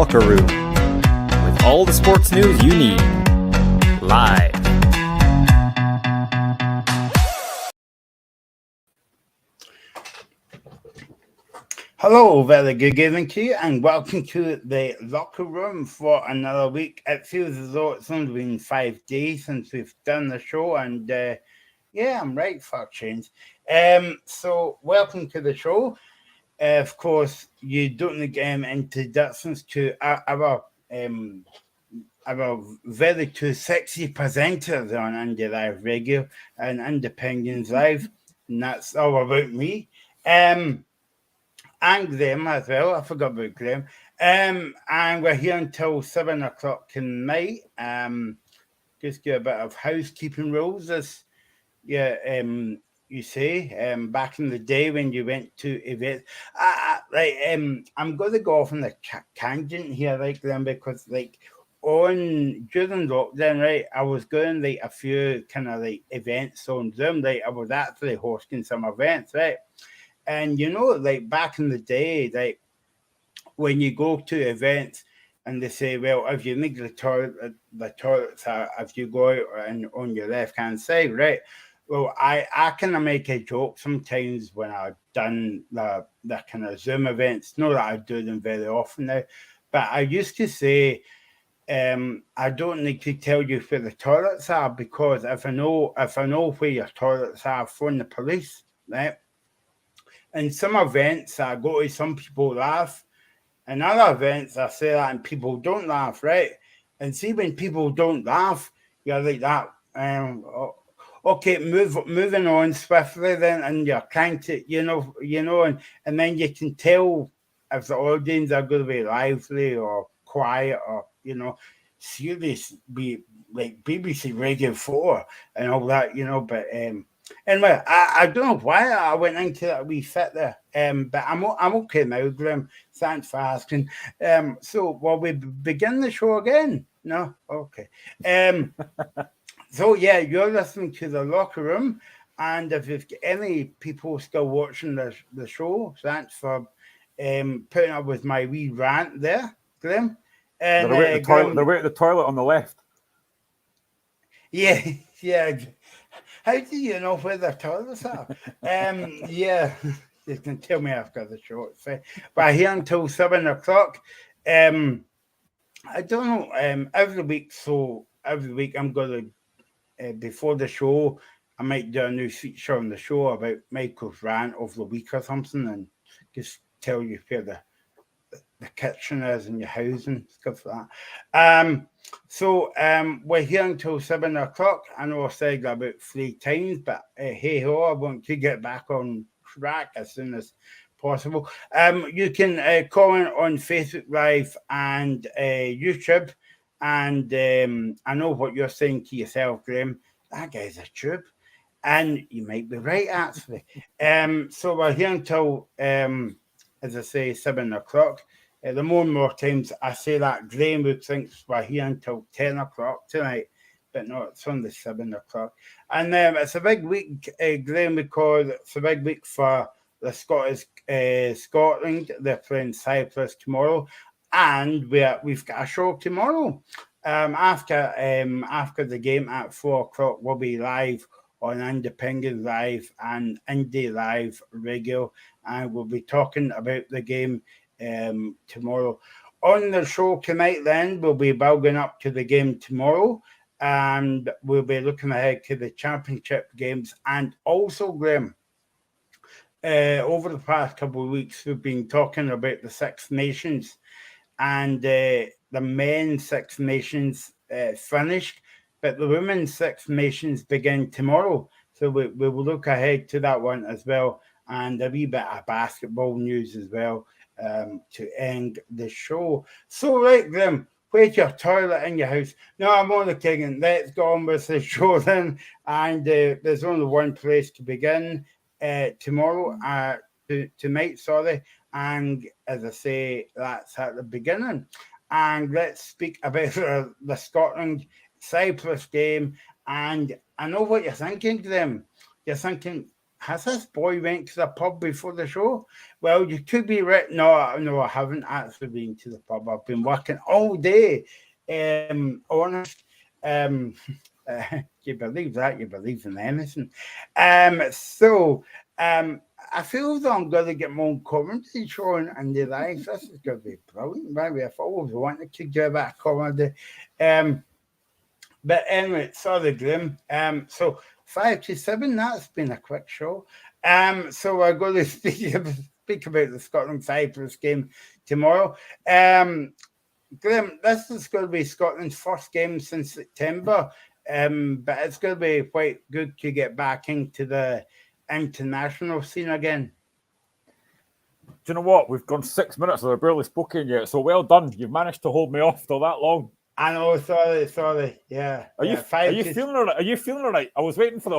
Locker Room, with all the sports news you need, live. Hello, very good evening to you, and welcome to the Locker Room for another week. It feels as though it's only been 5 days since we've done the show, and yeah, I'm right for a change. So welcome to the show. Of course, you don't need introductions to our very two sexy presenters on Indie Live Radio and Independence Live, and that's all about me. And Graham as well. I forgot about Graham. And we're here until 7 o'clock tonight. Just do a bit of housekeeping rules. As you say, back in the day when you went to events, I'm going to go off on the tangent here, like Graham, because during lockdown, right, I was going a few kind of events on Zoom. I was actually hosting some events, right. And back in the day, when you go to events and they say, well, if you make the toilets are if you go out and on your left hand side, right? Well, I kind of make a joke sometimes when I've done the kind of Zoom events. Not that I do them very often now, but I used to say, I don't need to tell you where the toilets are, because if I know where your toilets are, I'll phone the police, right? In some events, I go to, some people laugh. In other events, I say that and people don't laugh, right? And see, when people don't laugh, you're like that. Okay, moving on swiftly then, and you're trying to, and then you can tell if the audience are going to be lively or quiet or, serious, be like BBC Radio 4 and all that, but anyway, I don't know why I went into that wee fit there, but I'm okay now, Graham. Thanks for asking. So will we begin the show again? No, okay. So yeah, you're listening to the Locker Room, and if you've got any people still watching the show, thanks for putting up with my wee rant there, Graham. And they're away at the toilet on the left. Yeah, yeah. How do you know where the toilets are? Yeah, you can tell me after the show. But here until 7 o'clock. I don't know. Every week I'm going to, before the show, I might do a new feature on the show about Michael's rant of the week or something, and just tell you where the kitchen is in your house and stuff like that. So we're here until 7 o'clock. I know I said that about 3 times, but hey ho, I want to get back on track as soon as possible. You can comment on Facebook Live and YouTube, and I know what you're saying to yourself, Graham. That guy's a tube, and you might be right actually. So we're here until as I say, 7 o'clock. The more and more times I say that, Graham would think we're here until 10 o'clock tonight, but no, it's only 7 o'clock. And it's a big week, Graham, because it's a big week for the Scottish Scotland. They're playing Cyprus tomorrow, and we've got a show tomorrow. After the game at 4 o'clock, we'll be live on Independent Live and Indie Live Radio, and we'll be talking about the game tomorrow. On the show tonight, then, we'll be building up to the game tomorrow, and we'll be looking ahead to the championship games. And also, Graham, over the past couple of weeks, we've been talking about the Six Nations, and the men's Six Nations finished, but the women's Six Nations begin tomorrow. So we will look ahead to that one as well, and a wee bit of basketball news as well to end the show. So, right, Graham, where's your toilet in your house? No, I'm only kidding. Let's go on with the show then. And there's only one place to begin tonight, sorry. And as I say, that's at the beginning. And let's speak about the Scotland-Cyprus game. And I know what you're thinking, Graham. You're thinking, has this boy went to the pub before the show? Well, you could be right. No, I haven't actually been to the pub. I've been working all day. Honest. You believe that? You believe in anything. I feel that I'm going to get more comedy showing in the life. This is going to be brilliant. Maybe I've always wanted to do a bit of comedy. But anyway, sorry, Grim. So 5 to 7, that's been a quick show. So we're going to speak about the Scotland-Cyprus game tomorrow. Grim, this is going to be Scotland's first game since September. But it's going to be quite good to get back into the international scene again. Do you know what? We've gone 6 minutes and I've barely spoken yet. So well done. You've managed to hold me off till that long. I know, sorry. Yeah. Are you feeling all right? Are you feeling all right? I was waiting for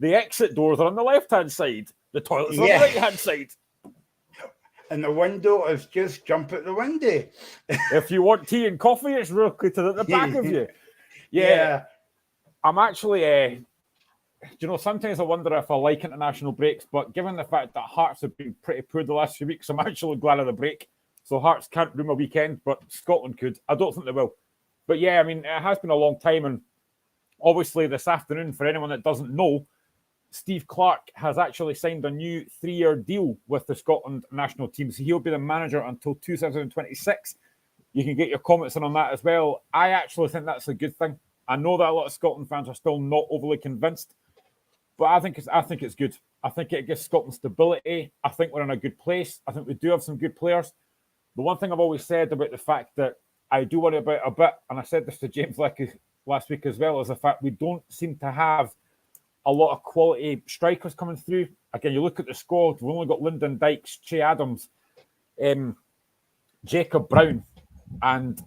the exit doors are on the left-hand side. The toilets are on the right-hand side. And the window is just jump at the window. If you want tea and coffee, it's really to the back of you. Yeah. I'm actually, sometimes I wonder if I like international breaks, but given the fact that Hearts have been pretty poor the last few weeks, I'm actually glad of the break. So Hearts can't ruin a weekend, but Scotland could. I don't think they will. But yeah, I mean, it has been a long time. And obviously this afternoon, for anyone that doesn't know, Steve Clarke has actually signed a new 3-year deal with the Scotland national team. So he'll be the manager until 2026. You can get your comments in on that as well. I actually think that's a good thing. I know that a lot of Scotland fans are still not overly convinced, but I think it's good. I think it gives Scotland stability. I think we're in a good place. I think we do have some good players. The one thing I've always said about the fact that I do worry about a bit, and I said this to James last week as well, is the fact we don't seem to have a lot of quality strikers coming through. Again, you look at the squad, we've only got Lyndon Dykes, Che Adams, Jacob Brown, and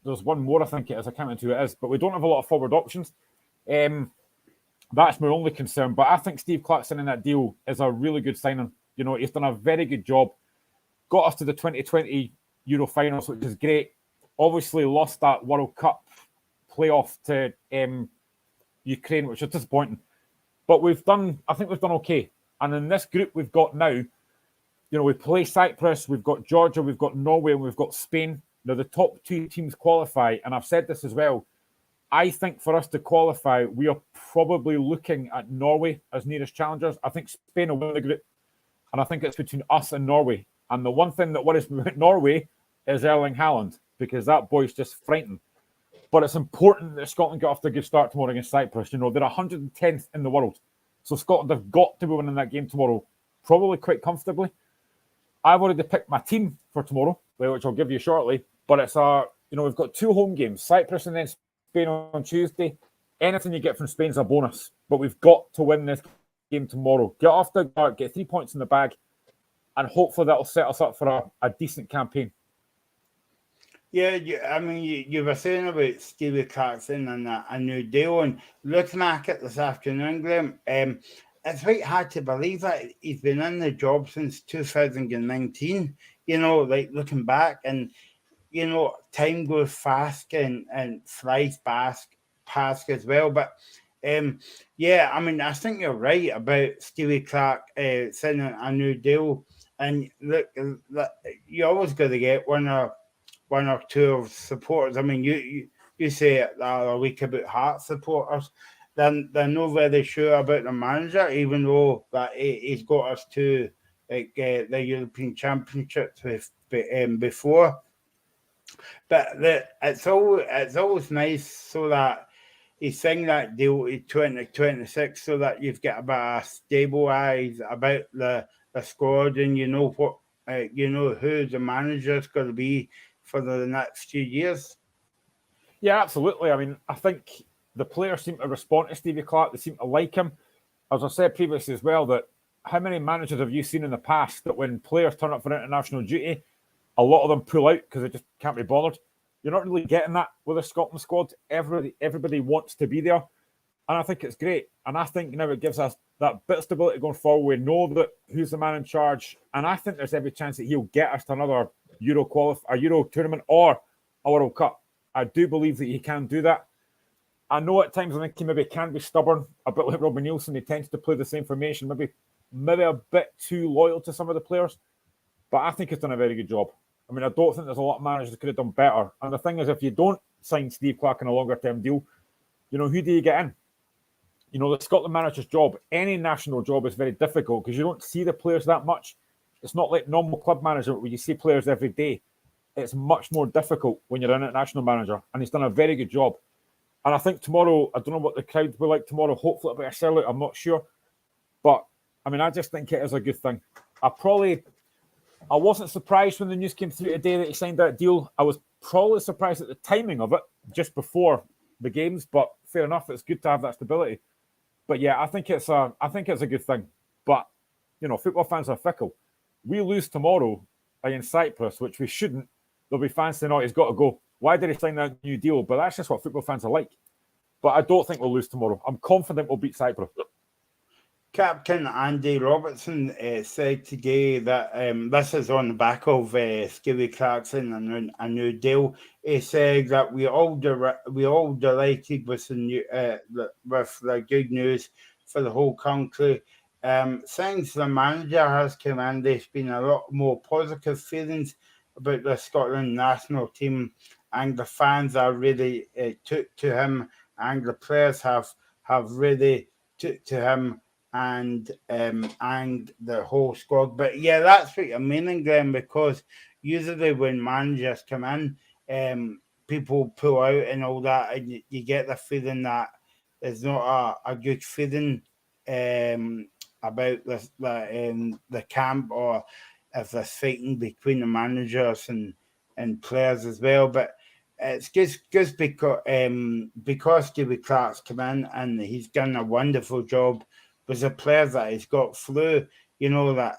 there's one more, I think it is. I can't remember who it is, but we don't have a lot of forward options. That's my only concern. But I think Steve Clarke signing that deal is a really good signing. He's done a very good job. Got us to the 2020 Euro finals, which is great. Obviously lost that World Cup playoff to Ukraine, which is disappointing. But I think we've done okay. And in this group we've got now, we play Cyprus, we've got Georgia, we've got Norway, and we've got Spain. Now, the top 2 teams qualify, and I've said this as well. I think for us to qualify, we are probably looking at Norway as nearest challengers. I think Spain will win the group, and I think it's between us and Norway. And the one thing that worries me about Norway is Erling Haaland, because that boy's just frightening. But it's important that Scotland get off to a good start tomorrow against Cyprus. They're 110th in the world. So Scotland have got to be winning that game tomorrow, probably quite comfortably. I've already picked my team for tomorrow, which I'll give you shortly. But it's we've got 2 home games, Cyprus and then Spain on Tuesday. Anything you get from Spain's a bonus. But we've got to win this game tomorrow. Get off the start, get 3 points in the bag, and hopefully that'll set us up for a decent campaign. Yeah, I mean, you were saying about Stevie Clarkson and a new deal, and looking at it this afternoon, Graham, it's quite hard to believe that he's been in the job since 2019, looking back, and, time goes fast and flies past as well, but I mean, I think you're right about Stevie Clarke signing a new deal, and look, you always got to get one or two of supporters. I mean, you say it a week about Hearts supporters, then they're not very sure about the manager, even though that he's got us to the European Championships before. But it's always nice so that he's signed that deal to 2026 so that you've got a bit of stable eyes about the squad, and what who the manager's going to be for the next few years. Yeah, absolutely. I mean, I think the players seem to respond to Stevie Clarke. They seem to like him. As I said previously as well, that how many managers have you seen in the past that when players turn up for international duty, a lot of them pull out because they just can't be bothered? You're not really getting that with the Scotland squad. Everybody wants to be there. And I think it's great. And I think now it gives us that bit of stability going forward. We know that who's the man in charge. And I think there's every chance that he'll get us to another Euro tournament or a World Cup. I do believe that he can do that. I know at times I think he maybe can be stubborn, a bit like Robbie Nielsen. He tends to play the same formation, maybe a bit too loyal to some of the players. But I think he's done a very good job. I mean, I don't think there's a lot of managers that could have done better. And the thing is, if you don't sign Steve Clarke in a longer-term deal, who do you get in? The Scotland manager's job, any national job is very difficult because you don't see the players that much. It's not like normal club manager where you see players every day. It's much more difficult when you're an international manager. And he's done a very good job. And I think tomorrow, I don't know what the crowd will like tomorrow. Hopefully it'll be a sellout. I'm not sure. But, I mean, I just think it is a good thing. I wasn't surprised when the news came through today that he signed that deal. I was probably surprised at the timing of it, just before the games. But fair enough, it's good to have that stability. But yeah, I think it's a good thing. But, football fans are fickle. We lose tomorrow against Cyprus, which we shouldn't. There'll be fans saying, he's got to go. Why did he sign that new deal? But that's just what football fans are like. But I don't think we'll lose tomorrow. I'm confident we'll beat Cyprus. Captain Andy Robertson said today that this is on the back of Stevie Clarkson and a new deal. He said that we all delighted with the good news for the whole country. Since the manager has come in, there's been a lot more positive feelings about the Scotland national team, and the fans are really took to him, and the players have really took to him. And the whole squad. But yeah, that's what you're meaning, Glenn, because usually when managers come in, people pull out and all that, and you get the feeling that there's not a good feeling about the camp, or if there's fighting between the managers and players as well. But it's just because Stevie Clarke's come in and he's done a wonderful job. Was the players that he's got through, that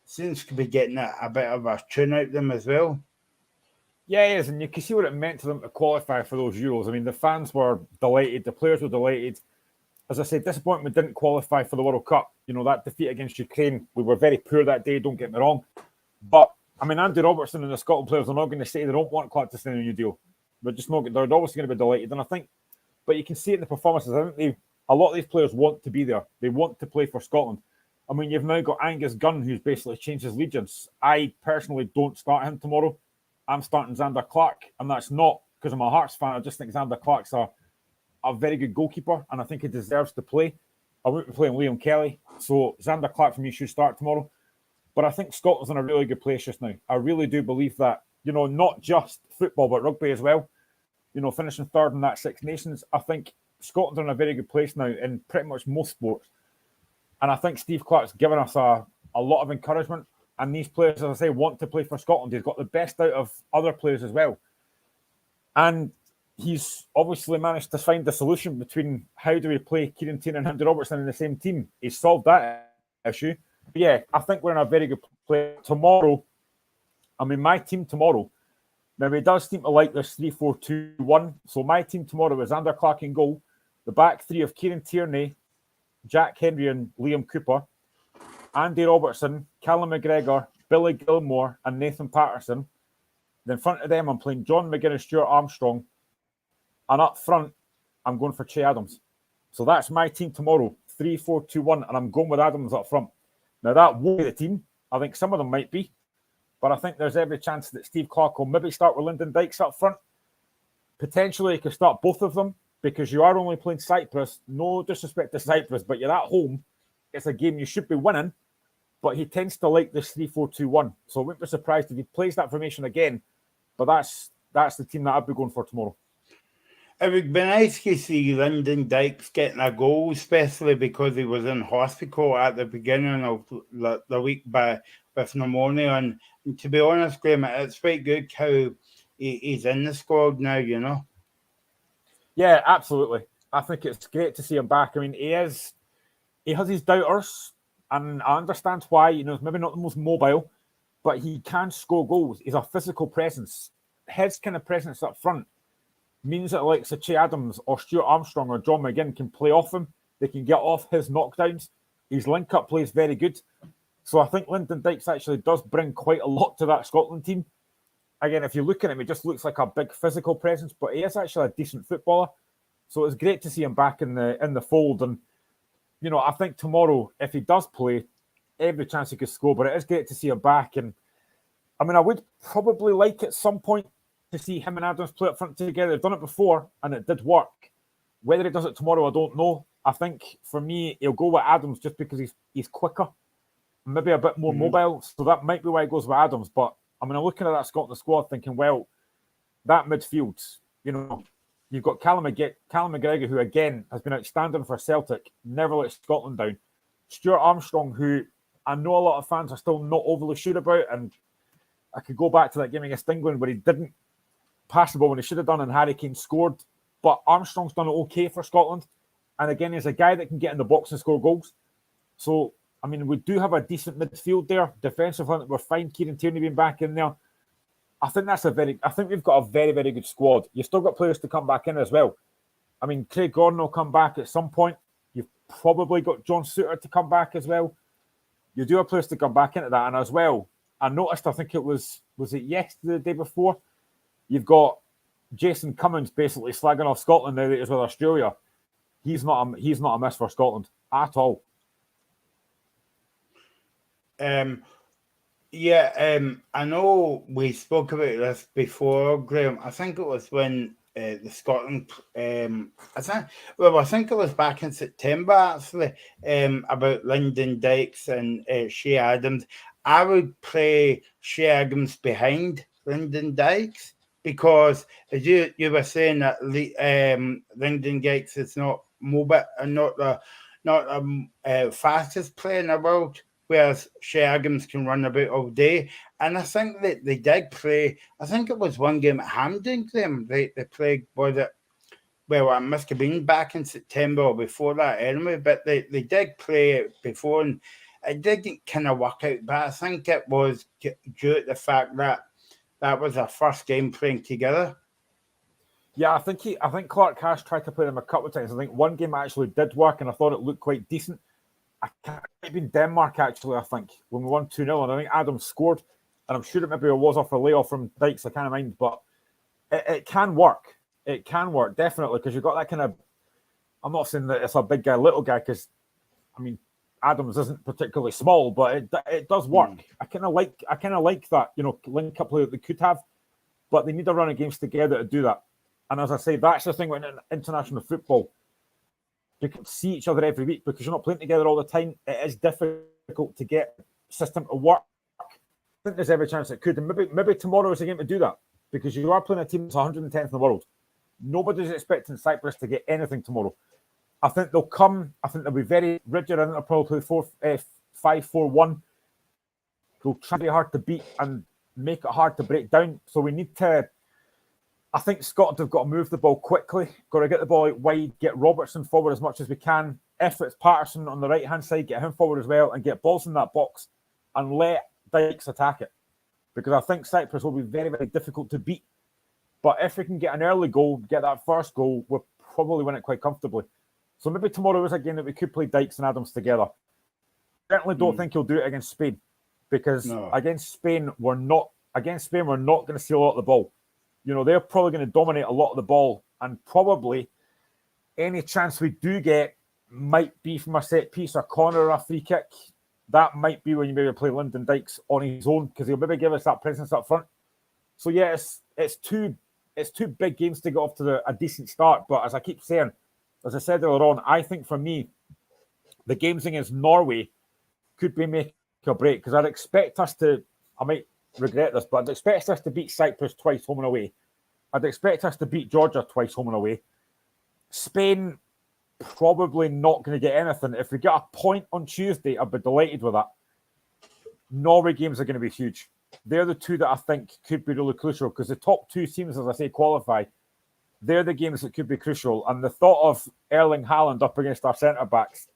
seems to be getting a bit of a tune out of them as well. Yeah, he is, and you can see what it meant to them to qualify for those Euros. I mean, the fans were delighted, the players were delighted. As I said, disappointed we didn't qualify for the World Cup. That defeat against Ukraine, we were very poor that day, don't get me wrong. But, I mean, Andy Robertson and the Scotland players are not going to say they don't want Clarke to sign a new deal. They're obviously going to be delighted, and I think, but you can see it in the performances. I think a lot of these players want to be there. They want to play for Scotland. I mean, you've now got Angus Gunn, who's basically changed his allegiance. I personally don't start him tomorrow. I'm starting Zander Clarke, and that's not because I'm a Hearts fan. I just think Zander Clarke's a very good goalkeeper, and I think he deserves to play. I won't be playing Liam Kelly, so Zander Clarke for me should start tomorrow. But I think Scotland's in a really good place just now. I really do believe that, not just football, but rugby as well. Finishing third in that Six Nations, I think Scotland are in a very good place now in pretty much most sports. And I think Steve Clarke's given us a lot of encouragement. And these players, as I say, want to play for Scotland. He's got the best out of other players as well. And he's obviously managed to find the solution between how do we play Kieran Tierney and Andy Robertson in the same team. He's solved that issue. But yeah, I think we're in a very good place. Tomorrow, my team tomorrow, now he does seem to like this 3-4-2-1. So my team tomorrow is Zander Clarke in goal. The back three of Kieran Tierney, Jack Henry and Liam Cooper, Andy Robertson, Callum McGregor, Billy Gilmore and Nathan Patterson. Then in front of them, I'm playing John McGuinness, Stuart Armstrong. And up front, I'm going for Che Adams. So that's my team tomorrow, 3-4-2-1, and I'm going with Adams up front. Now, that won't be the team. I think some of them might be. But I think there's every chance that Steve Clarke will maybe start with Lyndon Dykes up front. Potentially, he could start both of them, because you are only playing Cyprus. No disrespect to Cyprus, but you're at home. It's a game you should be winning. But he tends to like this 3-4-2-1. So I wouldn't be surprised if he plays that formation again. But that's the team that I'd be going for tomorrow. It would be nice to see Lyndon Dykes getting a goal, especially because he was in hospital at the beginning of the week with pneumonia. And to be honest, Graham, it's quite good how he's in the squad now, Yeah, absolutely. I think it's great to see him back. I mean, he has his doubters, and I understand why. He's maybe not the most mobile, but he can score goals. He's a physical presence. His kind of presence up front means that like Che Adams or Stuart Armstrong or John McGinn can play off him. They can get off his knockdowns. His link-up play is very good. So I think Lyndon Dykes actually does bring quite a lot to that Scotland team. Again, if you look at him, he just looks like a big physical presence, but he is actually a decent footballer. So it's great to see him back in the fold. And, you know, I think tomorrow, if he does play, every chance he could score, but it is great to see him back. And, I mean, I would probably like at some point to see him and Adams play up front together. They've done it before, and it did work. Whether he does it tomorrow, I don't know. I think, for me, he'll go with Adams just because he's quicker, maybe a bit more mobile. So that might be why he goes with Adams. But, I mean, I'm looking at that Scotland squad thinking, well, that midfield, you know, you've got Callum McGregor, who, again, has been outstanding for Celtic, never let Scotland down. Stuart Armstrong, who I know a lot of fans are still not overly sure about, and I could go back to that game against England where he didn't pass the ball when he should have done and Harry Kane scored. But Armstrong's done it okay for Scotland. And again, he's a guy that can get in the box and score goals. So, I mean, we do have a decent midfield there. Defensively, we're fine. Kieran Tierney being back in there. I think we've got a very, very good squad. You've still got players to come back in as well. I mean, Craig Gordon will come back at some point. You've probably got John Souttar to come back as well. You do have players to come back into that. And as well, I noticed, I think it was it yesterday, the day before? You've got Jason Cummins basically slagging off Scotland now that he's with Australia. He's not a miss for Scotland at all. I know we spoke about this before, Graham. I think it was when the Scotland, I think it was back in September actually, about Lyndon Dykes and Shea Adams. I would play Shea Adams behind Lyndon Dykes because, as you were saying, that Lyndon Dykes is not mobile and not the fastest player in the world, whereas Shea Adams can run about all day. And I think that they did play, I think it was one game at Hampden, they played, it must have been back in September or before that anyway, but they did play it before and it didn't kind of work out. But I think it was due to the fact that that was our first game playing together. Yeah, I think Clark Cash tried to play them a couple of times. I think one game actually did work and I thought it looked quite decent. It might have been Denmark, actually, I think, when we won 2-0. And I think Adams scored. And I'm sure it maybe was off a layoff from Dykes, I can't mind. But it can work. It can work, definitely, because you've got that kind of... I'm not saying that it's a big guy, little guy, because, I mean, Adams isn't particularly small, but it does work. I kind of like that, you know, link-up play that they could have. But they need to run a games together to do that. And as I say, that's the thing with international football. You can see each other every week because you're not playing together all the time. It is difficult to get system to work. I think there's every chance it could. And maybe tomorrow is a game to do that because you are playing a team that's 110th in the world. Nobody's expecting Cyprus to get anything tomorrow. I think they'll come. I think they'll be very rigid. I think they'll probably play 5-4-1. They'll try very hard to beat and make it hard to break down. So we need to... I think Scotland have got to move the ball quickly, got to get the ball out wide, get Robertson forward as much as we can. If it's Patterson on the right-hand side, get him forward as well and get balls in that box and let Dykes attack it. Because I think Cyprus will be very, very difficult to beat. But if we can get an early goal, get that first goal, we'll probably win it quite comfortably. So maybe tomorrow is a game that we could play Dykes and Adams together. Certainly don't think he'll do it against Spain. Because against Spain, we're not going to see a lot of the ball. You know, they're probably going to dominate a lot of the ball and probably any chance we do get might be from a set piece, a corner, or a free kick. That might be when you maybe play Lyndon Dykes on his own because he'll maybe give us that presence up front. So, yeah, it's two big games to get off to a decent start. But as I keep saying, as I said earlier on, I think for me, the games against Norway could be make or break because I'd expect us to, I might regret this, but I'd expect us to beat Cyprus twice home and away. I'd expect us to beat Georgia twice home and away. Spain, probably not going to get anything. If we get a point on Tuesday, I'd be delighted with that. Norway games are going to be huge. They're the two that I think could be really crucial because the top two teams, as I say, qualify. They're the games that could be crucial. And the thought of Erling Haaland up against our centre-backs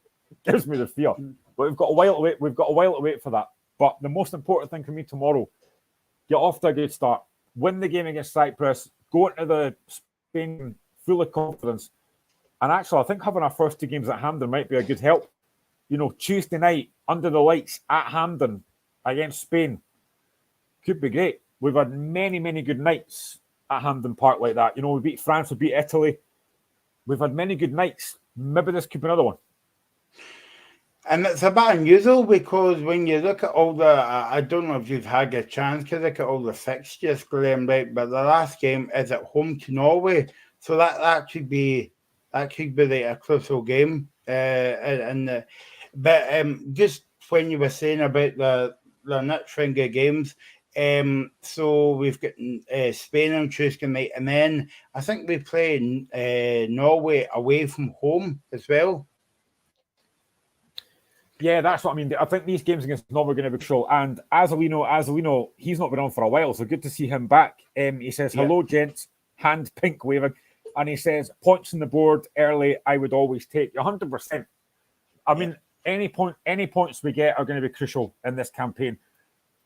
gives me the fear. But we've got a while to wait. We've got a while to wait for that. But the most important thing for me tomorrow, get off to a good start, win the game against Cyprus, go into the Spain full of confidence. And actually, I think having our first two games at Hampden might be a good help. You know, Tuesday night, under the lights at Hampden against Spain could be great. We've had many, many good nights at Hampden Park like that. You know, we beat France, we beat Italy. we've had many good nights. Maybe this could be another one. And it's a bit unusual because when you look at all the, I don't know if you've had a chance to look at all the fixtures, Graham, right? But the last game is at home to Norway, so that could be a crucial game. Just when you were saying about the next round of games, so we've got Spain on Tuesday night, and then I think we play Norway away from home as well. Yeah, that's what I mean. I think these games against Norway are going to be crucial. And Azulino, he's not been on for a while, so good to see him back. He says, hello, gents, hand pink waving. And he says, points on the board early, I would always take 100%. I mean, any points we get are going to be crucial in this campaign.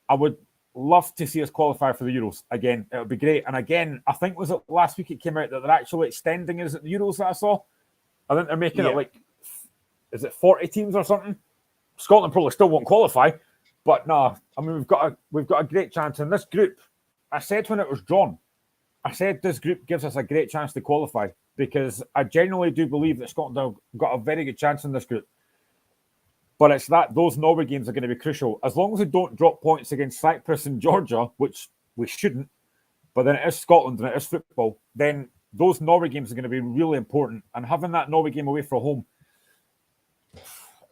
I would love to see us qualify for the Euros again. It would be great. And again, I think was it last week it came out that they're actually extending it. Is it the Euros that I saw? I think they're making it like, is it 40 teams or something? Scotland probably still won't qualify, but no, I mean we've got a great chance in this group. I said when it was drawn, I said this group gives us a great chance to qualify because I genuinely do believe that Scotland have got a very good chance in this group. But it's that those Norway games are going to be crucial. As long as we don't drop points against Cyprus and Georgia, which we shouldn't, but then it is Scotland and it is football, then those Norway games are going to be really important. And having that Norway game away from home,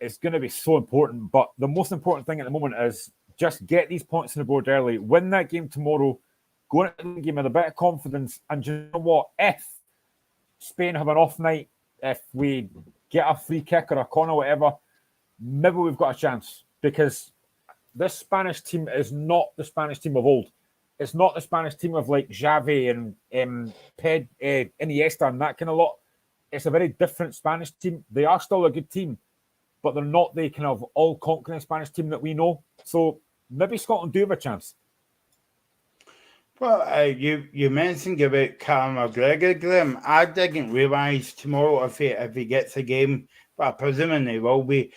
it's going to be so important. But the most important thing at the moment is just get these points on the board early, win that game tomorrow, go into the game with a bit of confidence. And you know what? If Spain have an off night, if we get a free kick or a corner or whatever, maybe we've got a chance. Because this Spanish team is not the Spanish team of old. It's not the Spanish team of like Xavi and Iniesta and that kind of lot. It's a very different Spanish team. They are still a good team, but they're not the kind of all-conquering Spanish team that we know. So maybe Scotland do have a chance. Well, you mentioned about Callum McGregor, Graham. I didn't realise tomorrow if he gets a game, but I presume he will be,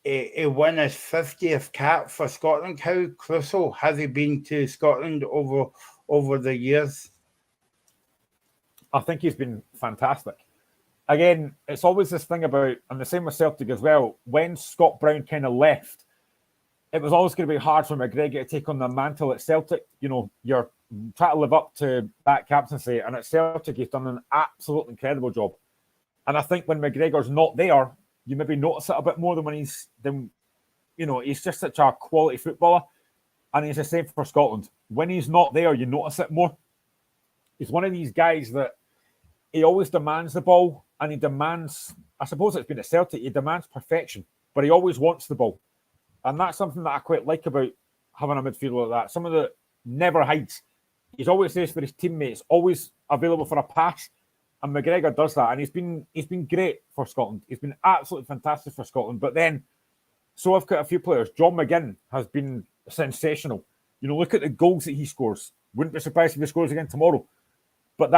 he won his 50th cap for Scotland. How crucial has he been to Scotland over the years? I think he's been fantastic. Again, it's always this thing about, and the same with Celtic as well, when Scott Brown kind of left, it was always going to be hard for McGregor to take on the mantle at Celtic. You know, you're trying to live up to that captaincy, and at Celtic, he's done an absolutely incredible job. And I think when McGregor's not there, you maybe notice it a bit more than when he's just such a quality footballer. And he's the same for Scotland. When he's not there, you notice it more. He's one of these guys that he always demands the ball, and he demands, I suppose it's been at Celtic, he demands perfection, but he always wants the ball. And that's something that I quite like about having a midfielder like that. Someone that never hides. He's always there for his teammates, always available for a pass. And McGregor does that. And he's been great for Scotland. He's been absolutely fantastic for Scotland. But then, so I've got a few players. John McGinn has been sensational. You know, look at the goals that he scores. Wouldn't be surprised if he scores again tomorrow. But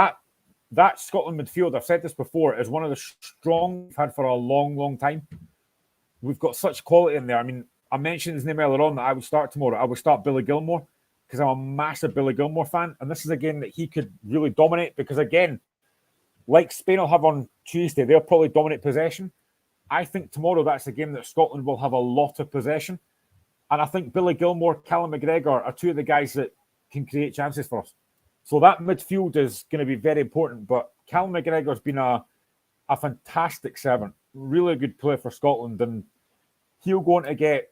that Scotland midfield, I've said this before, is one of the strong we've had for a long, long time. We've got such quality in there. I mean, I mentioned his name earlier on that I would start tomorrow. I would start Billy Gilmore because I'm a massive Billy Gilmore fan. And this is a game that he could really dominate because, again, like Spain will have on Tuesday, they'll probably dominate possession. I think tomorrow that's a game that Scotland will have a lot of possession. And I think Billy Gilmore, Callum McGregor are two of the guys that can create chances for us. So that midfield is going to be very important. But Callum McGregor's been a fantastic servant, really good player for Scotland. And he'll go on to get,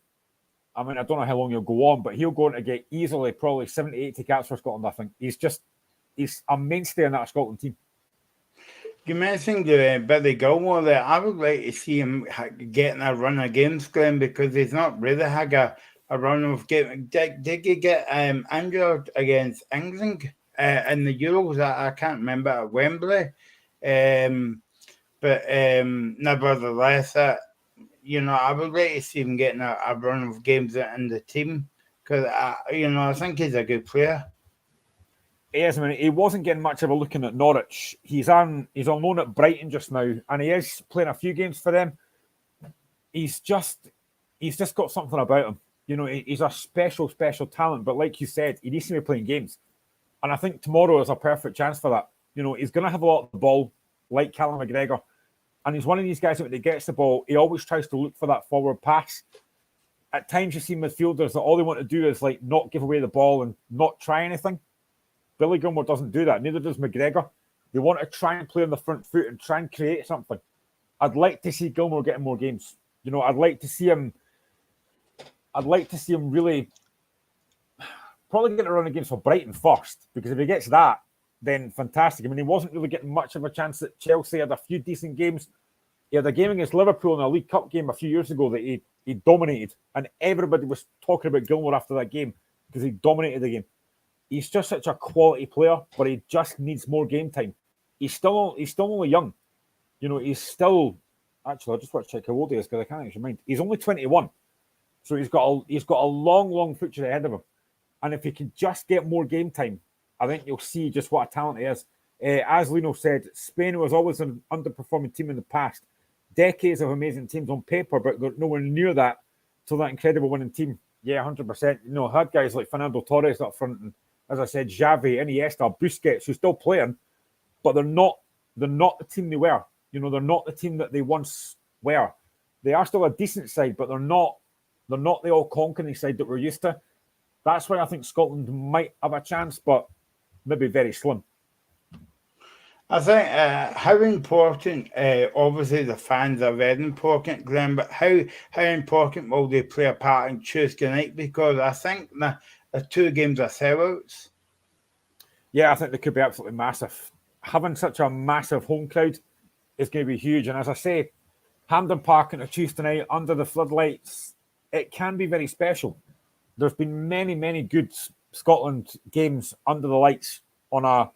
I mean, I don't know how long he'll go on, but he'll go on to get easily probably 70, 80 caps for Scotland, I think. He's a mainstay in that Scotland team. You mentioned Billy Gilmore there. I would like to see him getting a run of games, Glenn, because he's not really had a run of games. Did he get injured against England in the Euros? I can't remember, at Wembley. But nevertheless, I would like to see him getting a run of games in the team because, I think he's a good player. He is. I mean, he wasn't getting much of a look in at Norwich. He's on loan at Brighton just now, and he is playing a few games for them. He's just got something about him. You know, he's a special talent. But like you said, he needs to be playing games, and I think tomorrow is a perfect chance for that. You know, he's going to have a lot of the ball. like Callum McGregor. And he's one of these guys that when he gets the ball, he always tries to look for that forward pass. At times you see midfielders that all they want to do is like not give away the ball and not try anything. Billy Gilmore doesn't do that. Neither does McGregor. They want to try and play on the front foot and try and create something. I'd like to see Gilmore getting more games. You know, I'd like to see him really probably get a run against for Brighton first, because if he gets that, then fantastic. I mean, he wasn't really getting much of a chance at Chelsea. He had a few decent games. He had a game against Liverpool in a League Cup game a few years ago that he dominated, and everybody was talking about Gilmore after that game because he dominated the game. He's just such a quality player, but he just needs more game time. He's still only young. You know, he's still... Actually, I just want to check how old he is because I can't actually mind. He's only 21. So he's got a long, long future ahead of him. And if he can just get more game time, I think you'll see just what a talent he is. As Lino said, Spain was always an underperforming team in the past. Decades of amazing teams on paper, but got nowhere near that to that incredible winning team. Yeah, 100%. You know, had guys like Fernando Torres up front, and as I said, Xavi, Iniesta, Busquets, who's still playing, but they're not the team they were. You know, they're not the team that they once were. They are still a decent side, but they're not the all-conquering side that we're used to. That's why I think Scotland might have a chance, but maybe very slim. I think how important, obviously the fans are very important, Glenn, but how important will they play a part in Tuesday night? Because I think the two games are sellouts. Yeah, I think they could be absolutely massive. Having such a massive home crowd is going to be huge. And as I say, Hampden Park on a Tuesday night under the floodlights, it can be very special. There's been many, many good Scotland games under the lights on a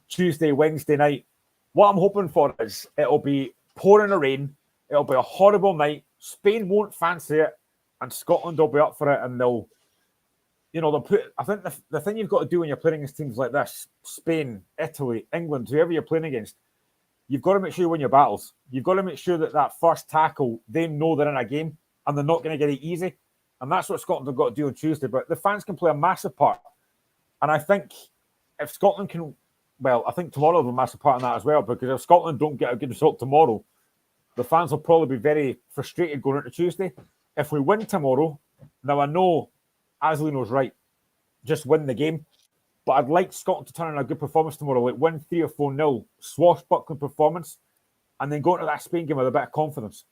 Tuesday, Wednesday night. What I'm hoping for is it'll be pouring a rain. It'll be a horrible night. Spain won't fancy it, and Scotland will be up for it. And they'll put. I think the thing you've got to do when you're playing against teams like this, Spain, Italy, England, whoever you're playing against, you've got to make sure you win your battles. You've got to make sure that first tackle, they know they're in a game and they're not going to get it easy. And that's what Scotland have got to do on Tuesday. But the fans can play a massive part. And I think if Scotland can, well, I think tomorrow will be a massive part in that as well, because if Scotland don't get a good result tomorrow, the fans will probably be very frustrated going into Tuesday. If we win tomorrow, now I know Aslino's right, just win the game. But I'd like Scotland to turn in a good performance tomorrow, like win 3 or 4-0, swashbuckling performance, and then go into that Spain game with a bit of confidence.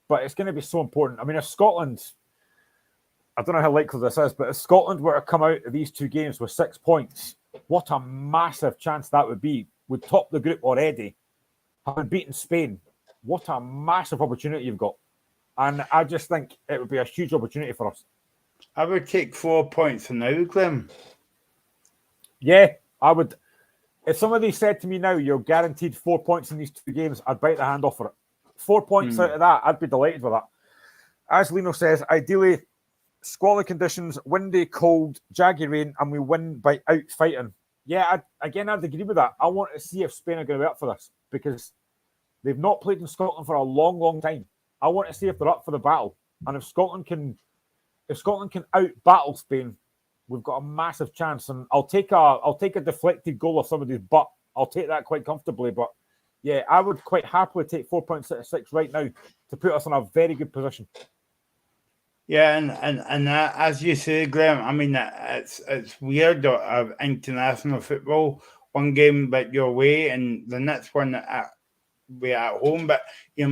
But it's going to be so important. I mean, if Scotland, I don't know how likely this is, but if Scotland were to come out of these two games with 6 points, what a massive chance that would be. We'd top the group already, having beaten Spain. What a massive opportunity you've got. And I just think it would be a huge opportunity for us. I would take 4 points now, Glenn. Yeah, I would. If somebody said to me now, you're guaranteed 4 points in these two games, I'd bite the hand off for it. 4 points out of that, I'd be delighted with that. As Lino says, ideally, squally conditions, windy, cold, jaggy rain, and we win by out fighting. Yeah, I'd agree with that. I want to see if Spain are going to be up for this, because they've not played in Scotland for a long, long time. I want to see if they're up for the battle. And if Scotland can out-battle Spain, we've got a massive chance. And I'll take a deflected goal of somebody's butt. I'll take that quite comfortably. But yeah, I would quite happily take 4 points out of 6 right now to put us in a very good position. Yeah, and as you say, Graham, I mean, it's weird of international football. One game, but you're away, and the next one we're at home. But you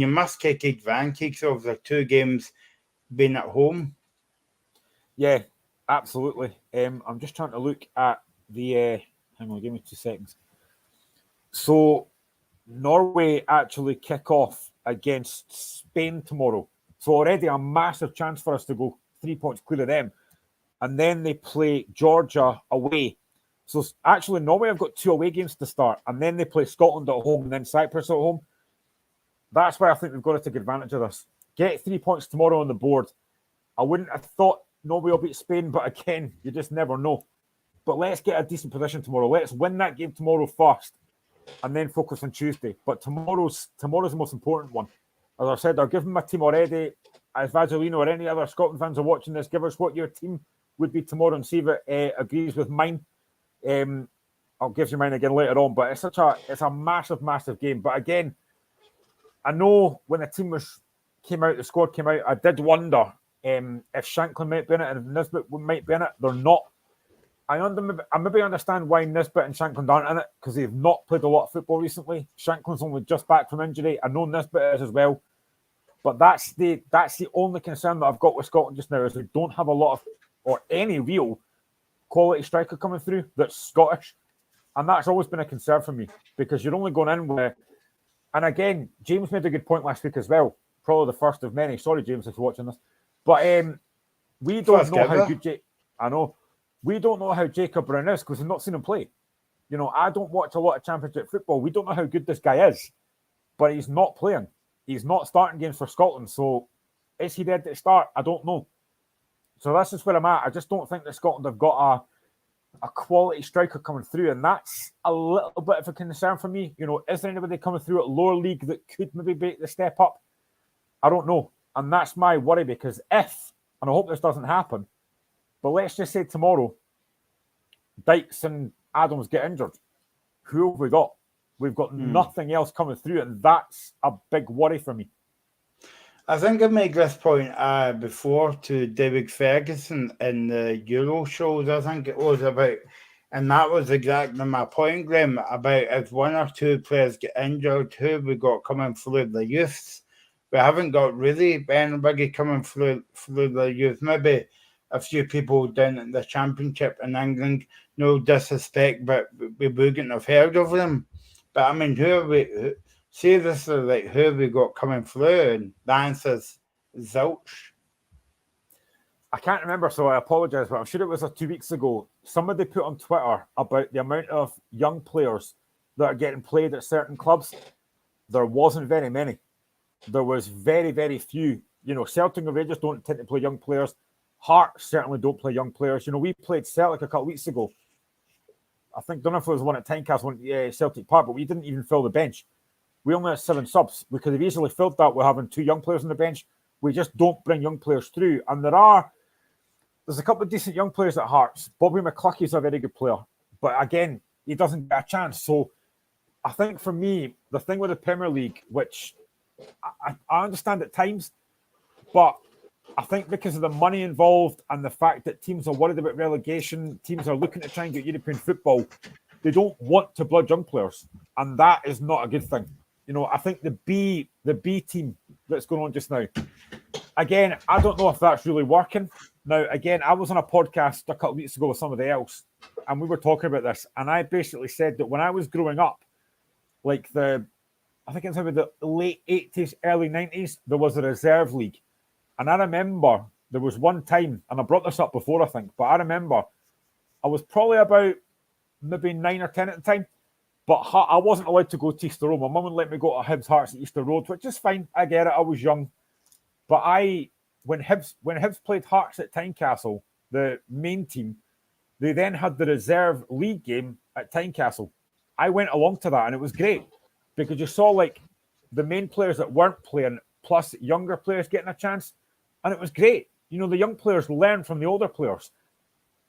must take advantage of the two games being at home. Yeah, absolutely. I'm just trying to look at the. Hang on, give me 2 seconds. So, Norway actually kick off against Spain tomorrow. So already a massive chance for us to go 3 points clear of them. And then they play Georgia away. So actually Norway have got 2 away games to start. And then they play Scotland at home and then Cyprus at home. That's why I think we've got to take advantage of this. Get 3 points tomorrow on the board. I wouldn't have thought Norway will beat Spain, but again, you just never know. But let's get a decent position tomorrow. Let's win that game tomorrow first and then focus on Tuesday. But tomorrow's the most important one. As I said, I'll give them my team already. As Vazzolino or any other Scotland fans are watching this, give us what your team would be tomorrow and see if it agrees with mine. I'll give you mine again later on, but it's a massive, massive game. But again, I know when the squad came out, I did wonder if Shankland might be in it and if Nisbet might be in it. They're not. I maybe understand why Nisbet and Shankland aren't in it, because they've not played a lot of football recently. Shankland's only just back from injury. I know Nisbet is as well. But that's the only concern that I've got with Scotland just now, is we don't have a lot of, or any real quality striker coming through that's Scottish. And that's always been a concern for me, because you're only going in with, and again, James made a good point last week as well. Probably the first of many. Sorry, James, if you're watching this. But we don't know how good we don't know how Jacob Brown is, because we've not seen him play. You know, I don't watch a lot of Championship football. We don't know how good this guy is, but he's not playing. He's not starting games for Scotland. So is he ready to start? I don't know. So this is where I'm at. I just don't think that Scotland have got a quality striker coming through, and that's a little bit of a concern for me. You know, is there anybody coming through at lower league that could maybe make the step up? I don't know. And that's my worry, because if, and I hope this doesn't happen, but let's just say tomorrow, Dykes and Adams get injured. Who have we got? We've got nothing else coming through, and that's a big worry for me. I think I made this point before to David Ferguson in the Euro shows, I think it was about, and that was exactly my point, Graham, about if one or two players get injured, who we got coming through the youths. We haven't got really anybody coming through the youth. Maybe a few people down in the Championship in England, no disrespect, but we wouldn't have heard of them. But I mean, who have we got coming through? And the answer is zilch. I can't remember, so I apologise, but I'm sure it was 2 weeks ago. Somebody put on Twitter about the amount of young players that are getting played at certain clubs. There wasn't very many. There was very, very few. You know, Celtic and Rangers don't tend to play young players. Hearts certainly don't play young players. You know, we played Celtic a couple of weeks ago. I don't know if it was one at Tynecastle, Celtic Park, but we didn't even fill the bench. We only had 7 subs. We could have easily filled that with having 2 young players on the bench. We just don't bring young players through. And there's a couple of decent young players at Hearts. Bobby McClucky's a very good player. But again, he doesn't get a chance. So I think for me, the thing with the Premier League, which I understand at times, but I think because of the money involved and the fact that teams are worried about relegation, teams are looking to try and get European football, they don't want to blood young players. And that is not a good thing. You know, I think the B team that's going on just now, again, I don't know if that's really working. Now, again, I was on a podcast a couple of weeks ago with somebody else, and we were talking about this, and I basically said that when I was growing up, like I think it's maybe the late 80s, early 90s, there was a reserve league. And I remember there was one time, and I brought this up before, I think, but I remember I was probably about maybe 9 or 10 at the time, but I wasn't allowed to go to Easter Road. My mum would let me go to Hibs Hearts at Easter Road, which is fine. I get it. I was young. But when Hibs played Hearts at Tynecastle, the main team, they then had the reserve league game at Tynecastle. I went along to that, and it was great because you saw like the main players that weren't playing plus younger players getting a chance. And it was great. You know, the young players learn from the older players.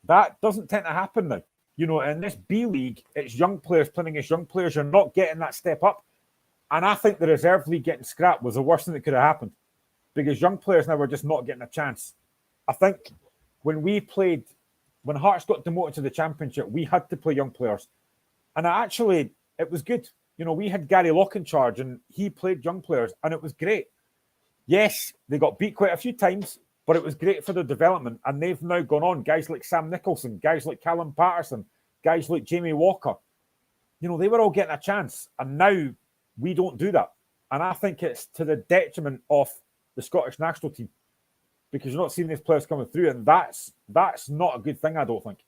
That doesn't tend to happen now. You know, in this B League, it's young players playing against young players. You're not getting that step up. And I think the reserve league getting scrapped was the worst thing that could have happened, because young players now were just not getting a chance. I think when Hearts got demoted to the Championship, we had to play young players. And it was good. You know, we had Gary Locke in charge, and he played young players, and it was great. Yes, they got beat quite a few times, but it was great for their development. And they've now gone on. Guys like Sam Nicholson, guys like Callum Patterson, guys like Jamie Walker. You know, they were all getting a chance. And now we don't do that. And I think it's to the detriment of the Scottish national team, because you're not seeing these players coming through. And that's not a good thing, I don't think.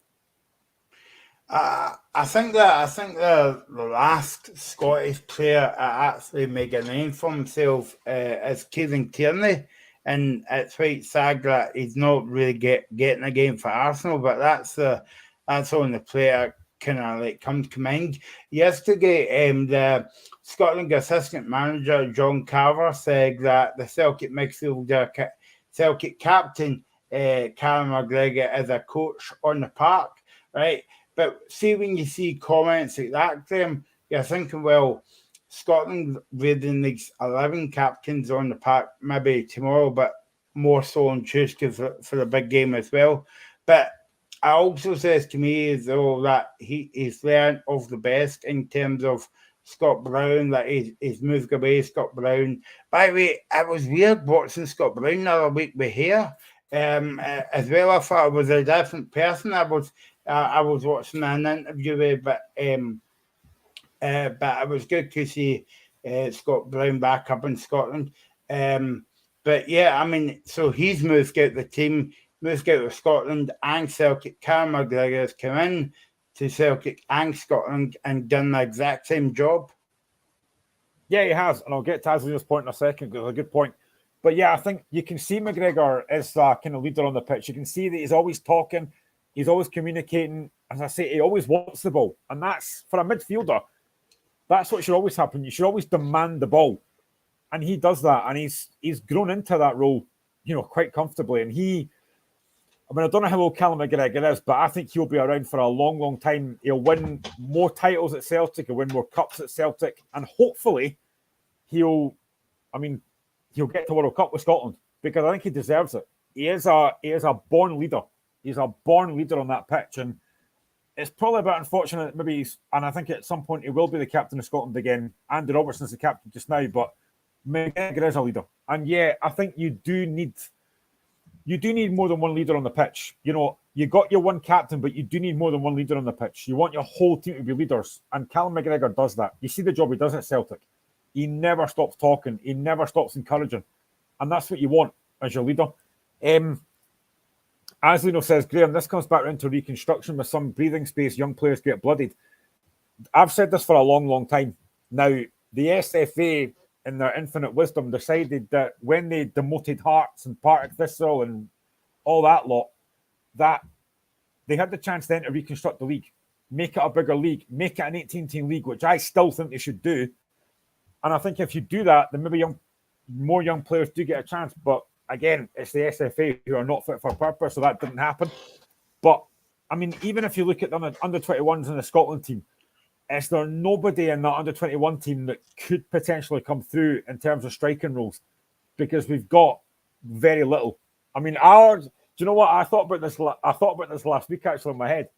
I think the last Scottish player actually made a name for himself is Kieran Tierney, and it's quite sad that he's not really getting a game for Arsenal, but that's on the player kind of like comes to mind. Yesterday, the Scotland assistant manager John Carver said that the Celtic midfielder, Celtic captain Callum McGregor is a coach on the park, right? But see, when you see comments like that, Graham, you're thinking, well, Scotland raiding these 11 captains on the park maybe tomorrow, but more so on Tuesday for the big game as well. But it also says to me as though that he's learned of the best in terms of Scott Brown, that he's moved away, Scott Brown. By the way, it was weird watching Scott Brown the other week with hair. As well, I thought it was a different person. I was watching an interview with, but it was good to see Scott Brown back up in Scotland. But yeah, I mean, so he's moved out the team, moved out of Scotland and Celtic. Callum McGregor has come in to Celtic and Scotland and done the exact same job. Yeah, he has, and I'll get to Aslina's point in a second because it's a good point. But yeah, I think you can see McGregor as the kind of leader on the pitch. You can see that he's always talking, he's always communicating. As I say, he always wants the ball, and that's for a midfielder. That's what should always happen. You should always demand the ball, and he does that, and he's grown into that role, quite comfortably. And I don't know how old Callum McGregor is, but I think he'll be around for a long, long time. He'll win more titles at Celtic, he'll win more cups at Celtic, and hopefully he'll get to World Cup with Scotland because I think he deserves it. He is a born leader. He's a born leader on that pitch, and it's probably a bit unfortunate. Maybe and I think at some point he will be the captain of Scotland again. Andy Robertson's the captain just now, but McGregor is a leader, and yeah, I think you do need more than one leader on the pitch. You got your one captain, but you do need more than one leader on the pitch. You want your whole team to be leaders, and Callum McGregor does that. You see the job he does at Celtic. He never stops talking. He never stops encouraging. And that's what you want as your leader. Aslino says, Graham, this comes back around to reconstruction with some breathing space. Young players get bloodied. I've said this for a long, long time. Now, the SFA, in their infinite wisdom, decided that when they demoted Hearts and Partick Thistle and all that lot, that they had the chance then to reconstruct the league, make it a bigger league, make it an 18-team league, which I still think they should do. And I think if you do that, then maybe more young players do get a chance. But again, it's the SFA who are not fit for purpose, so that didn't happen. But I mean, even if you look at the under 21s in the Scotland team, is there nobody in that under 21 team that could potentially come through in terms of striking roles? Because we've got very little. I mean, do you know what I thought about this? I thought about this last week actually in my head.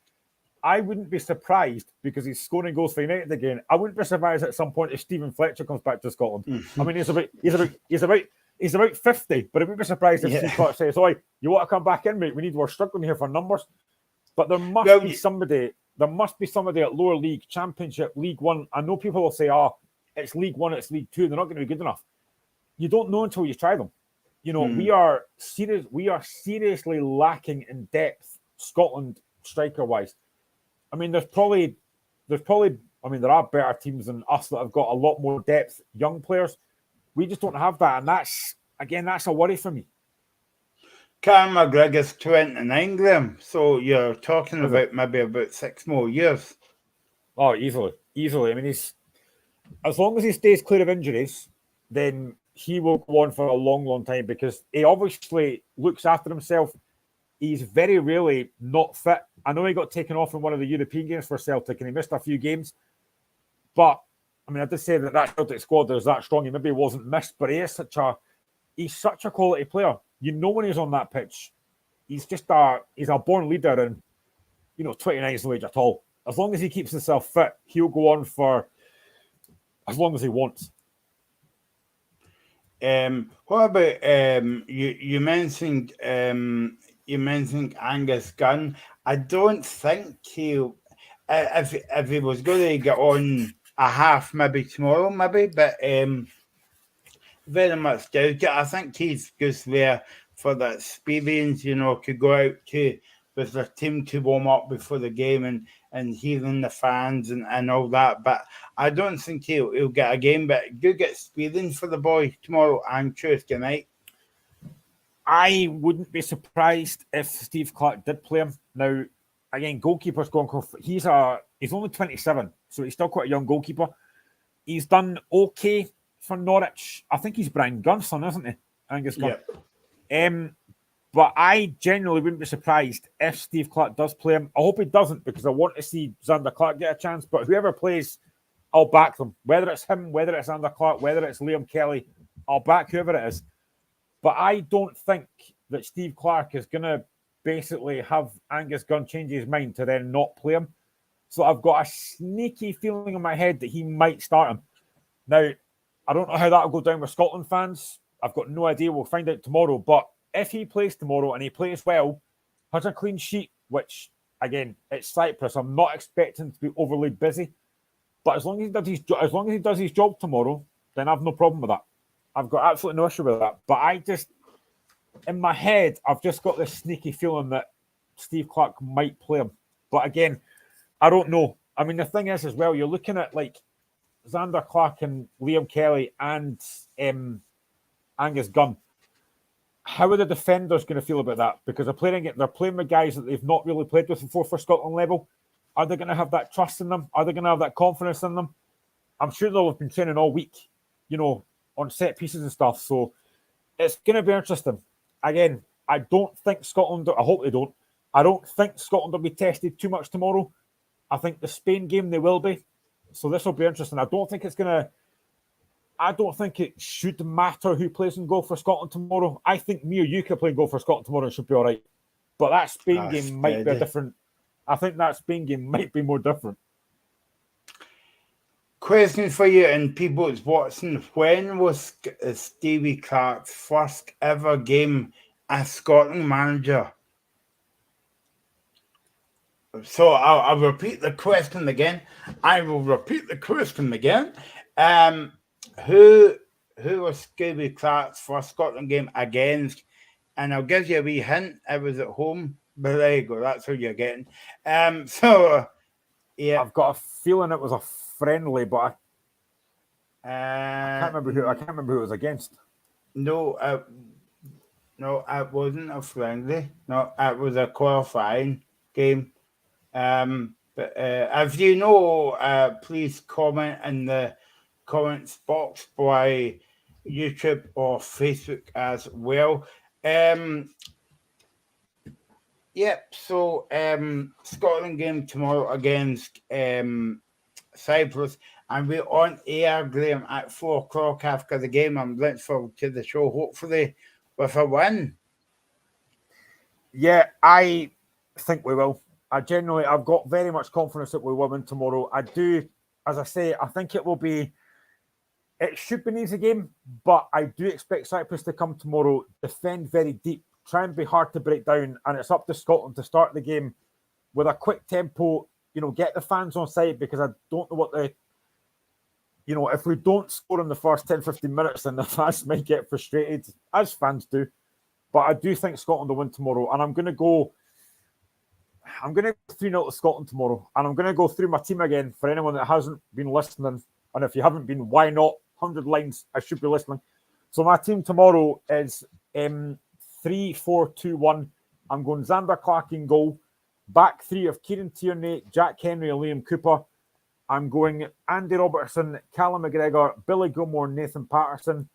I wouldn't be surprised because he's scoring goals for United again. I wouldn't be surprised at some point if Stephen Fletcher comes back to Scotland. I mean, he's about 50, but I wouldn't be surprised if Steve Clark says, "Oi, you want to come back in, mate? We're struggling here for numbers." But there must be somebody. There must be somebody at lower league, Championship, League One. I know people will say, "Oh, it's League One, it's League Two. They're not going to be good enough." You don't know until you try them. We are serious. We are seriously lacking in depth, Scotland striker-wise. I mean, there are better teams than us that have got a lot more depth, young players. We just don't have that, and that's a worry for me. Callum McGregor's 29, Graham, so you're talking about maybe about 6 more years. Oh, easily. I mean, as long as he stays clear of injuries, then he will go on for a long, long time because he obviously looks after himself. He's very rarely not fit. I know he got taken off in one of the European games for Celtic and he missed a few games. But, I mean, I did say that Celtic squad is that strong. He maybe wasn't missed, but he's such a quality player. When he's on that pitch, he's a born leader and, 29 is no age at all. As long as he keeps himself fit, he'll go on for as long as he wants. What about you mentioned Angus Gunn? I don't think he'll if he was going to get on a half maybe tomorrow, but very much doubt it. I think he's just there for that experience, could go out with their team to warm up before the game and hearing the fans and all that. But I don't think he'll get a game, but good experience for the boy tomorrow and Tuesday night. I wouldn't be surprised if Steve Clark did play him. Now, again, goalkeeper's going. He's only 27, so he's still quite a young goalkeeper. He's done okay for Norwich. I think he's Brian Gunn's son, isn't he? Angus Gunn. Yeah. But I genuinely wouldn't be surprised if Steve Clark does play him. I hope he doesn't, because I want to see Xander Clark get a chance. But whoever plays, I'll back them. Whether it's him, whether it's Xander Clark, whether it's Liam Kelly, I'll back whoever it is. But I don't think that Steve Clark is going to basically have Angus Gunn change his mind to then not play him. So I've got a sneaky feeling in my head that he might start him. Now, I don't know how that will go down with Scotland fans. I've got no idea. We'll find out tomorrow. But if he plays tomorrow and he plays well, has a clean sheet, which, again, it's Cyprus. I'm not expecting to be overly busy. But as long as he does his job tomorrow, then I've no problem with that. I've got absolutely no issue with that. But in my head, I've just got this sneaky feeling that Steve Clark might play him. But again, I don't know. I mean, the thing is, as well, you're looking at like Xander Clark and Liam Kelly and Angus Gunn. How are the defenders going to feel about that? Because they're playing with guys that they've not really played with before for Scotland level. Are they going to have that trust in them? Are they going to have that confidence in them? I'm sure they'll have been training all week, on set pieces and stuff. So it's going to be interesting. Again, I don't think Scotland, I hope they don't. I don't think Scotland will be tested too much tomorrow. I think the Spain game, they will be. So this will be interesting. I don't think it should matter who plays in goal for Scotland tomorrow. I think me or you could play goal for Scotland tomorrow and should be all right. But that Spain game might be different. I think that Spain game might be more different. Question for you and people that's watching. When was Stevie Clark's first ever game as Scotland manager? So I'll repeat the question again. Who was Stevie Clark's first Scotland game against? And I'll give you a wee hint. I was at home. But there you go. That's what you're getting. Yeah. I've got a feeling it was a friendly, but I can't remember who it was against. No, it wasn't a friendly. No, it was a qualifying game. But if you know, please comment in the comments box by YouTube or Facebook as well. So Scotland game tomorrow against Cyprus, and we're on air, Graham, at 4:00 after the game. I'm looking forward to the show, hopefully with a win. Yeah, I think we will. I've got very much confidence that we will win tomorrow. I do, as I say, I think it should be an easy game, but I do expect Cyprus to come tomorrow, defend very deep, try and be hard to break down, and it's up to Scotland to start the game with a quick tempo, get the fans on side, because I don't know what if we don't score in the first 10, 15 minutes, then the fans might get frustrated, as fans do. But I do think Scotland will win tomorrow, and I'm going to go 3-0 to Scotland tomorrow, and I'm going to go through my team again for anyone that hasn't been listening, and if you haven't been, why not? 100 lines, I should be listening. So my team tomorrow is 3-4-2-1. I'm going Xander Clark in goal. Back three of Kieran Tierney, Jack Henry, and Liam Cooper. I'm going Andy Robertson, Callum McGregor, Billy Gilmore, Nathan Patterson.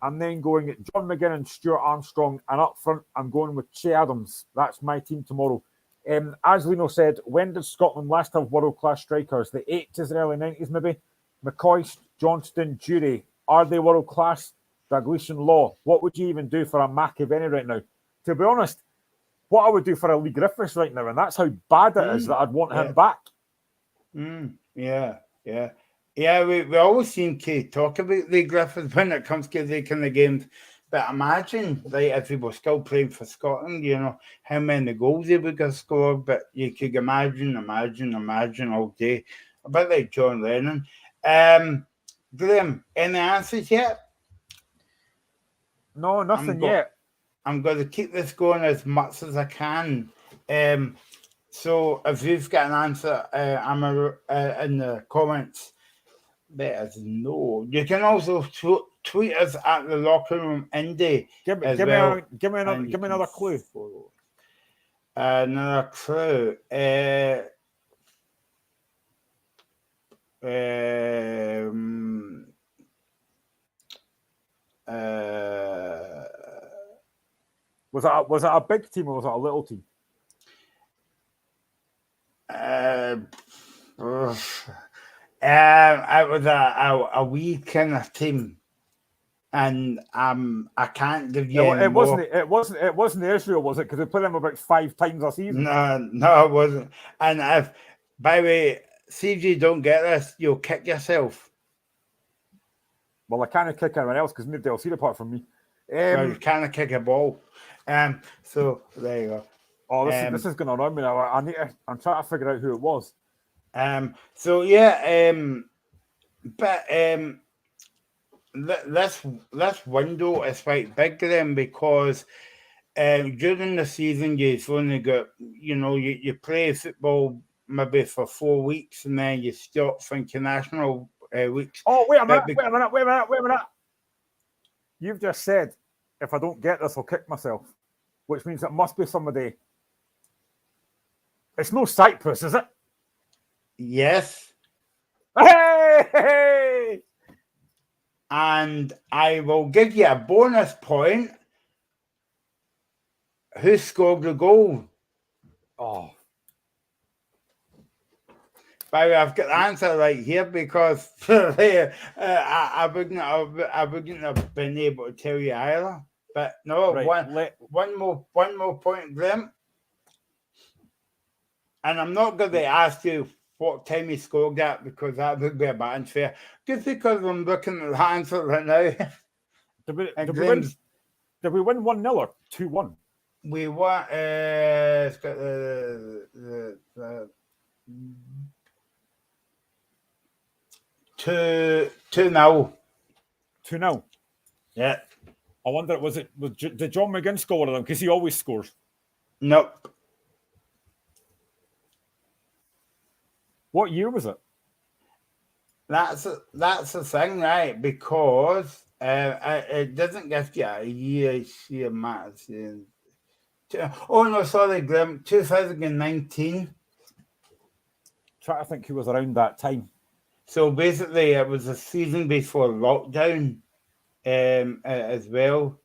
I'm then going John McGinnon, Stuart Armstrong, and up front, I'm going with Che Adams. That's my team tomorrow. As Lino said, when did Scotland last have world-class strikers? The 80s and early 90s, maybe? McCoist, Johnston, Jury. Are they world-class? Dalglish, Law. What would you even do for a McAvenny right now? To be honest, what I would do for a Lee Griffiths right now, and that's how bad it is that I'd want him back. Yeah, we always seem to talk about Lee Griffiths when it comes to the kind of games. But imagine, if he was still playing for Scotland, how many goals he would have scored. But you could imagine all day. A bit like John Lennon. Graham, any answers yet? No, nothing yet. I'm going to keep this going as much as I can. So if you've got an answer, I'm in the comments. Let us know. You can also tweet us at the Locker Room Indie. Give me another clue. Another clue. Was it a big team or was it a little team? It was a wee kind of team, and I can't give you any It more. wasn't Israel, was it? Because they played them about 5 times a season. No, it wasn't. And if, by the way, see if you don't get this, you'll kick yourself. Well, I can't kick anyone else because nobody else here apart from me. Well, you can't kick a ball. So there you go. Oh, this is going to run me now. I'm trying to figure out who it was. So yeah, but this window is quite big then because during the season you've only got, you play football maybe for 4 weeks and then you stop for international weeks. Oh, wait a minute. You've just said, if I don't get this, I'll kick myself, which means it must be somebody. It's no Cyprus, is it? Yes. Hey! And I will give you a bonus point. Who scored the goal? Oh. By the way, I've got the answer right here because I wouldn't have been able to tell you either. But no, Right, one more point, Graham. And I'm not going to ask you what time he scored that because that would be a bit unfair. Just because I'm looking at the answer right now. Did we win 1-0 or 2-1? We won. It's got the 2-0. 2-0. Yeah. I wonder, did John McGinn score one of them? Because he always scores. Nope. What year was it? That's the thing, right? Because it doesn't give you a year, sheer maths. Oh no, sorry, Graham. 2019. Try to think who was around that time. So basically, it was a season before lockdown, as well.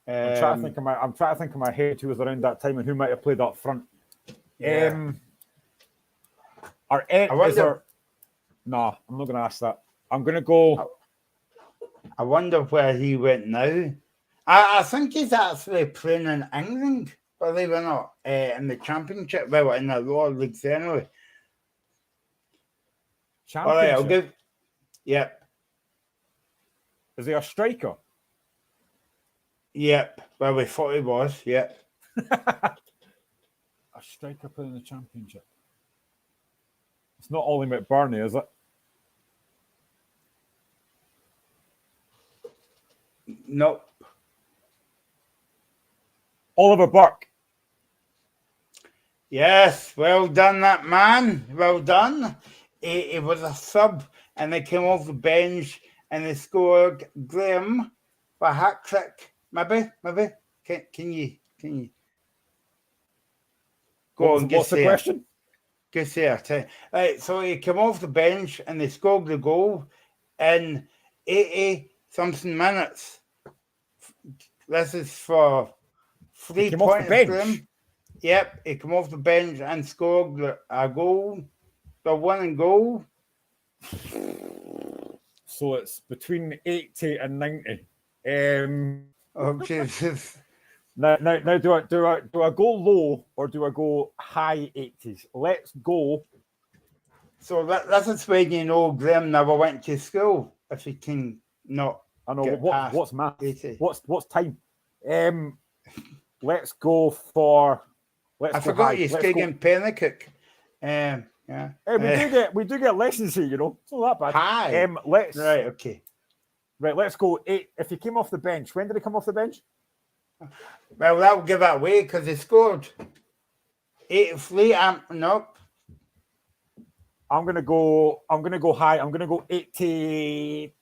I'm trying to think in my head who was around that time and who might have played up front. Yeah. No, I'm not going to ask that. I'm going to go. I wonder where he went now. I think he's actually playing in England, believe it or not, in the Championship. Well, in the lower leagues anyway. Championship? All right, I'll give. Yep. Is he a striker? Yep. Well, we thought he was. Yep. A striker playing in the Championship. It's not Ollie McBurney, is it? Nope. Oliver Burke. Yes, well done, that man. Well done. He was a sub, and they came off the bench, and they scored Graham for a hat trick. Maybe. Can you go on? What's the question? Good say. Right, so he came off the bench, and they scored the goal in 80-something minutes. This is for 3 points. Graham. Yep, he came off the bench and scored a goal, the winning goal. So it's between 80 and 90. Oh Jesus! Now, do I go low or do I go high 80s? Let's go. So this is when you know Graham never went to school. If he can not. I know what's math. 80. What's time? Let's go for. I forgot you speak in Pennycook. Yeah. Hey, we do get lessons here, you know. It's not that bad. Hi. Right. Okay. Right. Let's go 8. If he came off the bench, when did he come off the bench? Well, that will give it away because he scored 8-3. Nope. I'm gonna go high. I'm gonna go 80.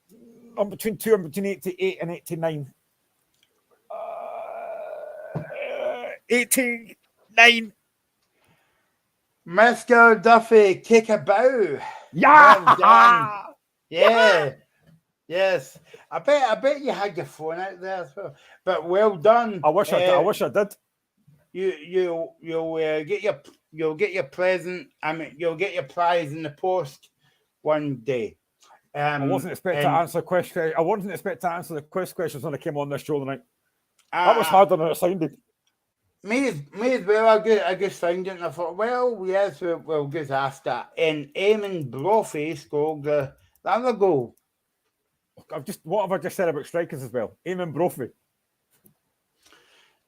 I'm between 88 and 89. 89. Moscow Duffy, kick a bow. Yeah. Well done. Yeah. Yes, I bet you had your phone out there as well. But well done. I wish I did. You'll get your present. I mean, you'll get your prize in the post one day. I wasn't expecting to answer questions. I wasn't expecting to answer the quiz questions when I came on this show tonight. That was harder than it sounded. Me as well. I just found it and I thought, well, yes, we'll just ask that. And Eamon Brophy scored the other goal. What have I just said about strikers as well? Eamon Brophy.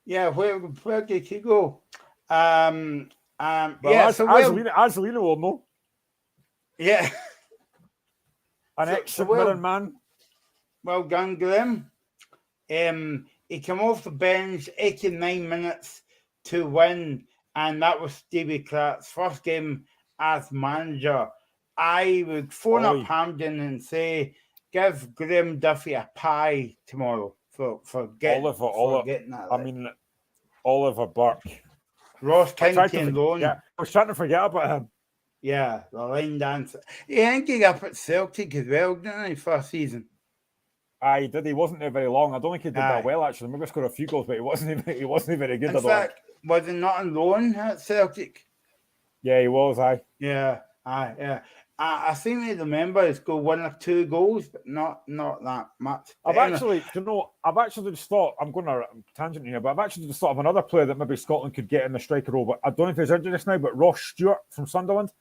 Yeah, where did he go? Well, yeah, Azulino will know. Yeah. An St Mirren man. Well done, Grim. He came off the bench 89 minutes to win, and that was Stevie Clark's first game as manager. I would phone up Hampden and say, give Graham Duffy a pie tomorrow for getting that. I mean, Oliver Burke. Ross County and loan. I was trying to forget about him. Yeah, the line dancer. He ended up at Celtic as well, didn't he, first season? He did. He wasn't there very long. I don't think he did that well, actually. Maybe scored a few goals, but he wasn't very good. In fact, was he not on loan at Celtic? Yeah, he was, Yeah, yeah. I seem to remember he scored 1 or 2 goals, but not that much. I've actually just thought, I'm going on a tangent here, but I've actually just thought of another player that maybe Scotland could get in the striker role, but I don't know if he's injured just now, but Ross Stewart from Sunderland,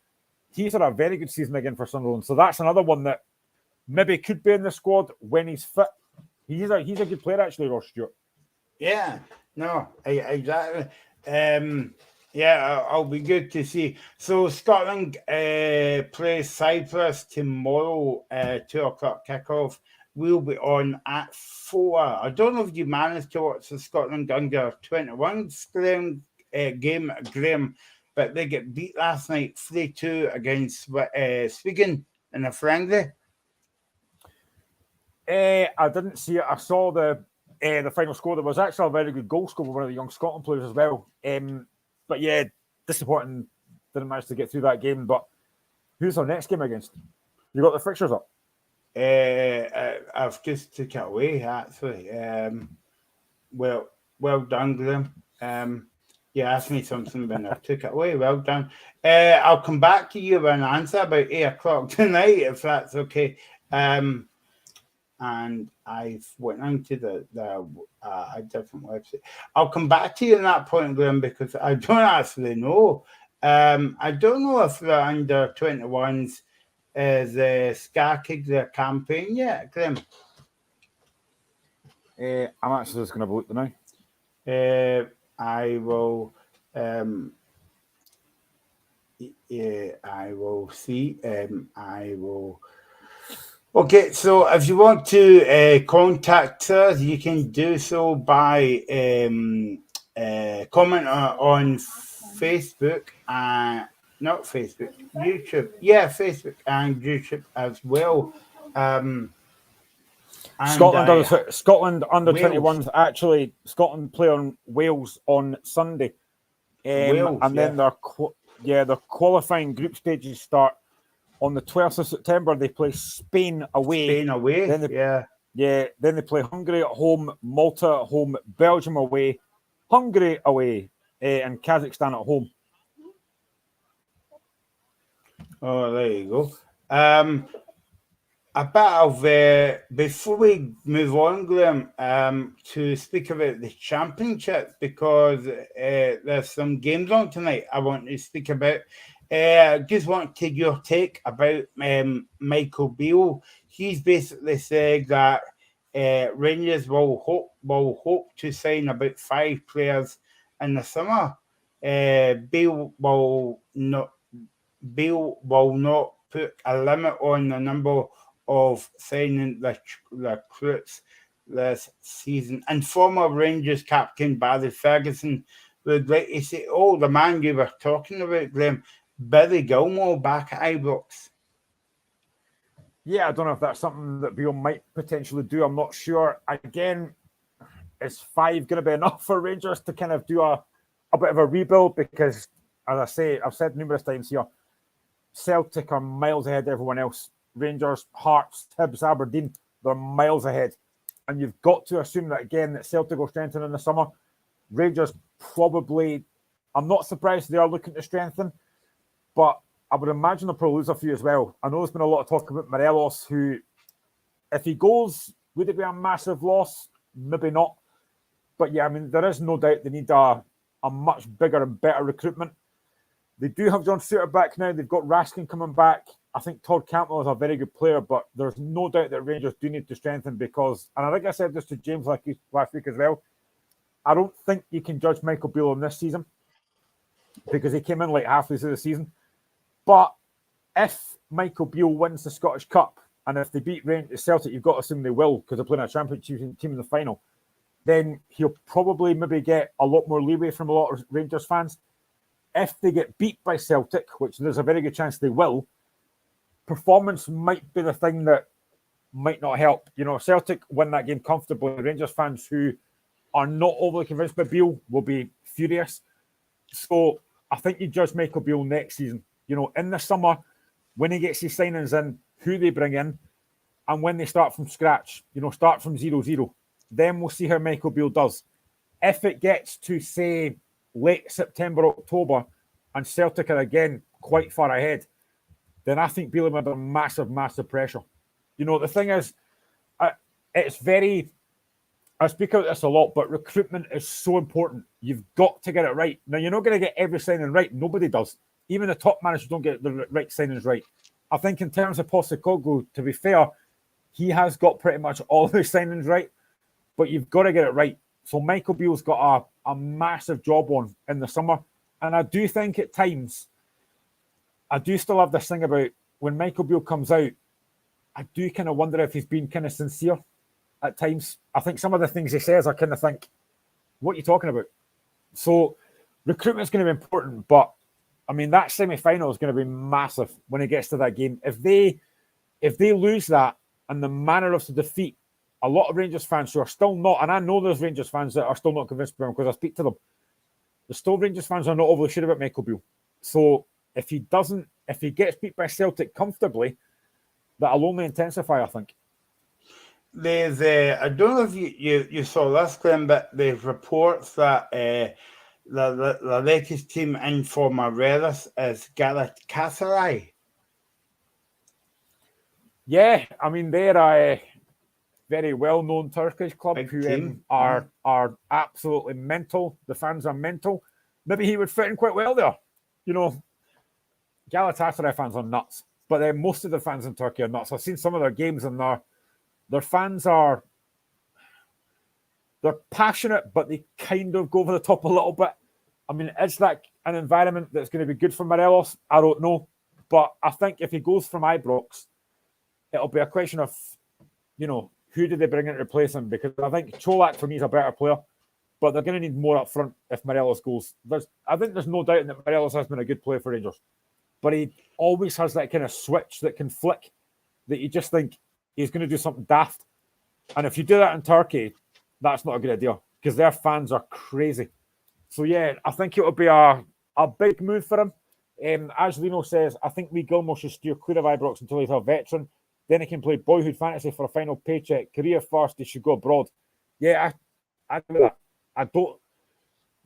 he's had a very good season again for Sunderland, so that's another one that maybe could be in the squad when he's fit. He's a good player, actually, Ross Stewart. Yeah, no, exactly. Yeah, I'll be good to see. So Scotland plays Cyprus tomorrow, 2:00 kickoff. We'll be on at 4. I don't know if you managed to watch the Scotland under 21s game, Graham, but they get beat last night 3-2 against Sweden in a friendly. I didn't see it. I saw the final score. There was actually a very good goal scored by one of the young Scotland players as well. But yeah, disappointing. Didn't manage to get through that game. But who's our next game against? You got the fixtures up? I've just took it away, actually. Well done, Graham. You asked me something when I took it away. Well done. I'll come back to you with an answer about 8:00 tonight, if that's okay. And I've went into a different website. I'll come back to you on that point, Graham, because I don't actually know. I don't know if the under 21s is started their campaign yet, Graham. I'm actually just going to look now. I will. I will see. I will. Okay, so if you want to contact us, you can do so by comment on Facebook, not Facebook, YouTube. Yeah, Facebook and YouTube as well. Scotland under Wales. 21s. Actually, Scotland play on Wales on Sunday, then their qualifying group stages start. On the 12th of September, they play Spain away. Then they play Hungary at home, Malta at home, Belgium away, Hungary away, and Kazakhstan at home. Oh, there you go. A bit of before we move on, Graham, to speak about the championship, because there's some games on tonight I want to speak about. Just want to take your take about Michael Beale. He's basically said that Rangers will hope to sign about 5 players in the summer. Beale will not put a limit on the number of signing the recruits this season. And former Rangers captain Barry Ferguson would like to say, the man you were talking about, Graham, Billy Gilmore back at Ibrox. Yeah, I don't know if that's something that Beale might potentially do. I'm not sure. Again, is 5 going to be enough for Rangers to kind of do a bit of a rebuild? Because, as I say, I've said numerous times here, Celtic are miles ahead of everyone else. Rangers, Hearts, Hibs, Aberdeen, they're miles ahead. And you've got to assume that, again, that Celtic will strengthen in the summer. Rangers probably, I'm not surprised they are looking to strengthen, but I would imagine they'll probably lose a few as well. I know there's been a lot of talk about Morelos, who, if he goes, would it be a massive loss? Maybe not. But yeah, I mean, there is no doubt they need a much bigger and better recruitment. They do have John Suter back now. They've got Raskin coming back. I think Todd Campbell is a very good player, but there's no doubt that Rangers do need to strengthen because, and I think I said this to James last week as well, I don't think you can judge Michael Beale on this season because he came in like halfway through the season. But if Michael Beale wins the Scottish Cup and if they beat Celtic, you've got to assume they will because they're playing a championship team in the final, then he'll probably maybe get a lot more leeway from a lot of Rangers fans. If they get beat by Celtic, which there's a very good chance they will, performance might be the thing that might not help. You know, Celtic win that game comfortably. Rangers fans who are not overly convinced by Beale will be furious. So I think you judge Michael Beale next season. You know, in the summer, when he gets his signings in, who they bring in, and when they start from scratch, you know, start from 0-0. Then we'll see how Michael Beale does. If it gets to, say, late September, October, and Celtic are again quite far ahead, then I think Beale will have a massive, massive pressure. You know, the thing is, it's very, I speak about this a lot, but recruitment is so important. You've got to get it right. Now, you're not going to get every signing right. Nobody does. Even the top managers don't get the right signings right. I think in terms of Postecoglou, to be fair, he has got pretty much all the signings right, but you've got to get it right. So Michael Beale's got a massive job on in the summer. And I do think at times, I do still have this thing about when Michael Beale comes out, I do kind of wonder if he's been kind of sincere at times. I think some of the things he says, I kind of think, what are you talking about? So recruitment's going to be important, but I mean, that semi-final is going to be massive when it gets to that game. If they lose that and the manner of the defeat, a lot of Rangers fans who are still not, and I know there's Rangers fans that are still not convinced by him because I speak to them. The still Rangers fans are not overly sure about Michael Beale. So if he gets beat by Celtic comfortably, that'll only intensify, I think. There's, I don't know if you saw this, Glenn, but there's reports that the latest team in for Morelos is Galatasaray. Yeah, I mean, they're a very well-known Turkish club Big who team. are absolutely mental. The fans are mental. Maybe he would fit in quite well there. You know, Galatasaray fans are nuts, but then most of the fans in Turkey are nuts. I've seen some of their games and their fans they're passionate, but they kind of go over the top a little bit. I mean, is that an environment that's going to be good for Morelos? I don't know. But I think if he goes from Ibrox, it'll be a question of, you know, who do they bring in to replace him? Because I think Cholak, for me, is a better player, but they're going to need more up front if Morelos goes. I think there's no doubt that Morelos has been a good player for Rangers, but he always has that kind of switch that can flick that you just think he's going to do something daft. And if you do that in Turkey, that's not a good idea because their fans are crazy. So, yeah, I think it will be a big move for him. As Lino says, I think Lee Gilmore should steer clear of Ibrox until he's a veteran. Then he can play boyhood fantasy for a final paycheck. Career first, he should go abroad. Yeah, I do that. I don't.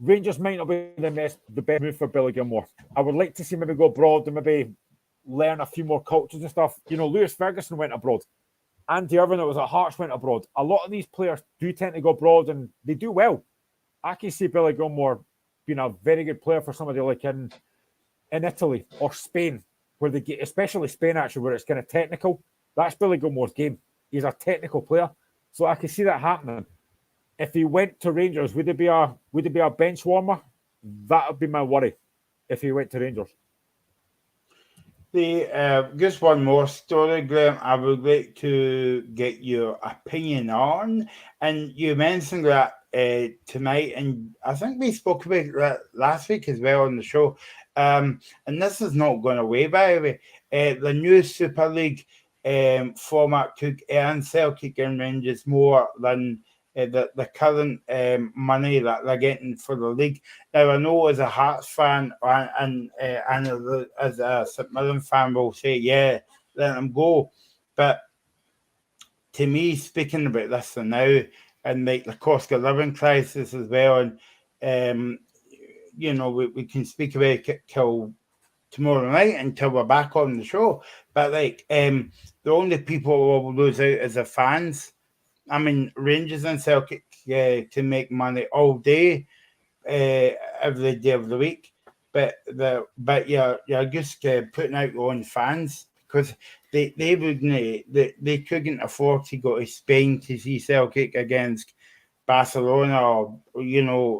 Rangers might not be the best move for Billy Gilmore. I would like to see maybe go abroad and maybe learn a few more cultures and stuff. You know, Lewis Ferguson went abroad. Andy Irvine that was at Hearts went abroad. A lot of these players do tend to go abroad and they do well. I can see Billy Gilmore being a very good player for somebody like in Italy or Spain, where they get, especially Spain actually, where it's kind of technical. That's Billy Gilmore's game. He's a technical player. So I can see that happening. If he went to Rangers, would he be a bench warmer? That would be my worry if he went to Rangers. Just one more story, Graham, I would like to get your opinion on. And you mentioned that tonight, and I think we spoke about that last week as well on the show. And this is not going away, by the way. The new Super League format could earn Celtic and Rangers more than the current money that they're getting for the league. Now, I know as a Hearts fan and as a St Mirren fan will say, yeah, let them go. But to me, speaking about this and now, and like the cost of living crisis as well, and we can speak about it till tomorrow night until we're back on the show. But the only people who will lose out is the fans. I mean, Rangers and Celtic can make money all day, every day of the week. But you're just putting out your own fans, because they wouldn't they couldn't afford to go to Spain to see Celtic against Barcelona, or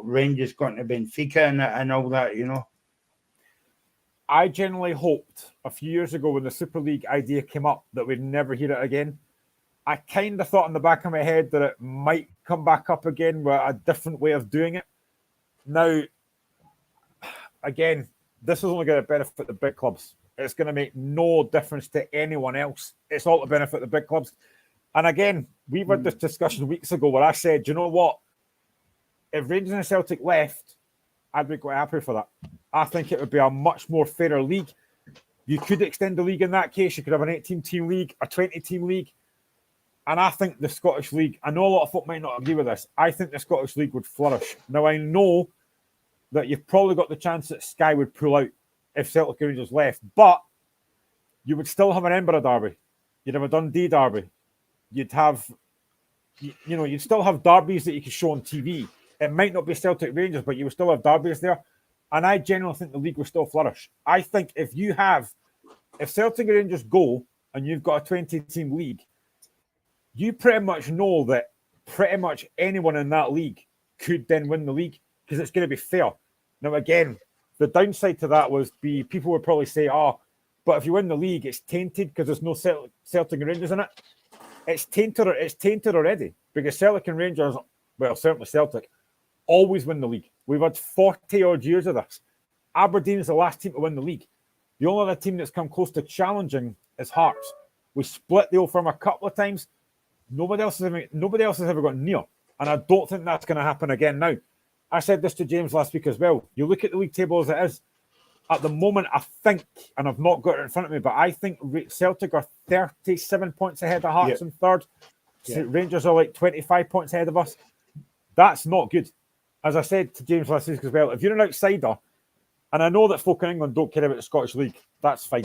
Rangers going to Benfica and all that. I genuinely hoped a few years ago when the Super League idea came up that we'd never hear it again. I kind of thought in the back of my head that it might come back up again with a different way of doing it. Now, again, this is only going to benefit the big clubs. It's going to make no difference to anyone else. It's all to benefit the big clubs. And again, we've had this discussion weeks ago where I said, you know what? If Rangers and Celtic left, I'd be quite happy for that. I think it would be a much more fairer league. You could extend the league in that case. You could have an 18-team league, a 20-team league. And I think the Scottish League, I know a lot of folk might not agree with this, I think the Scottish League would flourish. Now, I know that you've probably got the chance that Sky would pull out if Celtic and Rangers left, but you would still have an Edinburgh derby. You'd have a Dundee derby. You'd have, you'd still have derbies that you could show on TV. It might not be Celtic Rangers, but you would still have derbies there. And I genuinely think the league will still flourish. I think if Celtic and Rangers go and you've got a 20-team league, you pretty much know that pretty much anyone in that league could then win the league, because it's going to be fair. Now, again, the downside to that people would probably say, but if you win the league, it's tainted because there's no Celtic and Rangers in it. It's tainted already, because Celtic and Rangers, well, certainly Celtic, always win the league. We've had 40-odd years of this. Aberdeen is the last team to win the league. The only other team that's come close to challenging is Hearts. We split the Old Firm a couple of times. Nobody else has ever got near. And I don't think that's going to happen again now. I said this to James last week as well. You look at the league table as it is. At the moment, I think, and I've not got it in front of me, but I think Celtic are 37 points ahead of Hearts in third. Yeah. Rangers are like 25 points ahead of us. That's not good. As I said to James last week as well, if you're an outsider, and I know that folk in England don't care about the Scottish League, that's fine.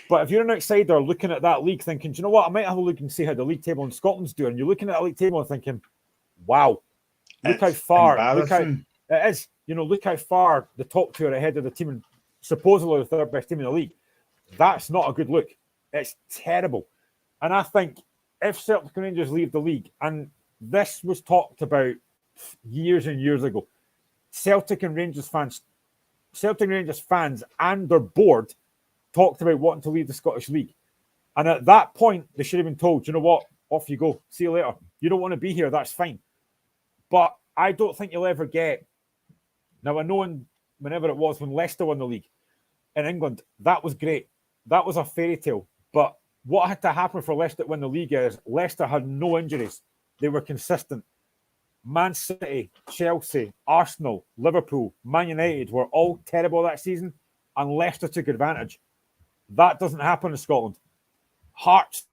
But if you're an outsider looking at that league thinking, do you know what, I might have a look and see how the league table in Scotland's doing. You're looking at that league table and thinking, wow, look how far, look how far the top two are ahead of the team, and supposedly the third best team in the league. That's not a good look. It's terrible. And I think if Celtic and Rangers leave the league, and this was talked about years and years ago, Celtic and Rangers fans and their board talked about wanting to leave the Scottish League. And at that point, they should have been told, you know what, off you go. See you later. You don't want to be here, that's fine. But I don't think you'll ever get... Now, I know whenever it was when Leicester won the league in England, that was great. That was a fairy tale. But what had to happen for Leicester to win the league is Leicester had no injuries. They were consistent. Man City, Chelsea, Arsenal, Liverpool, Man United were all terrible that season, and Leicester took advantage. That doesn't happen in Scotland. Hearts,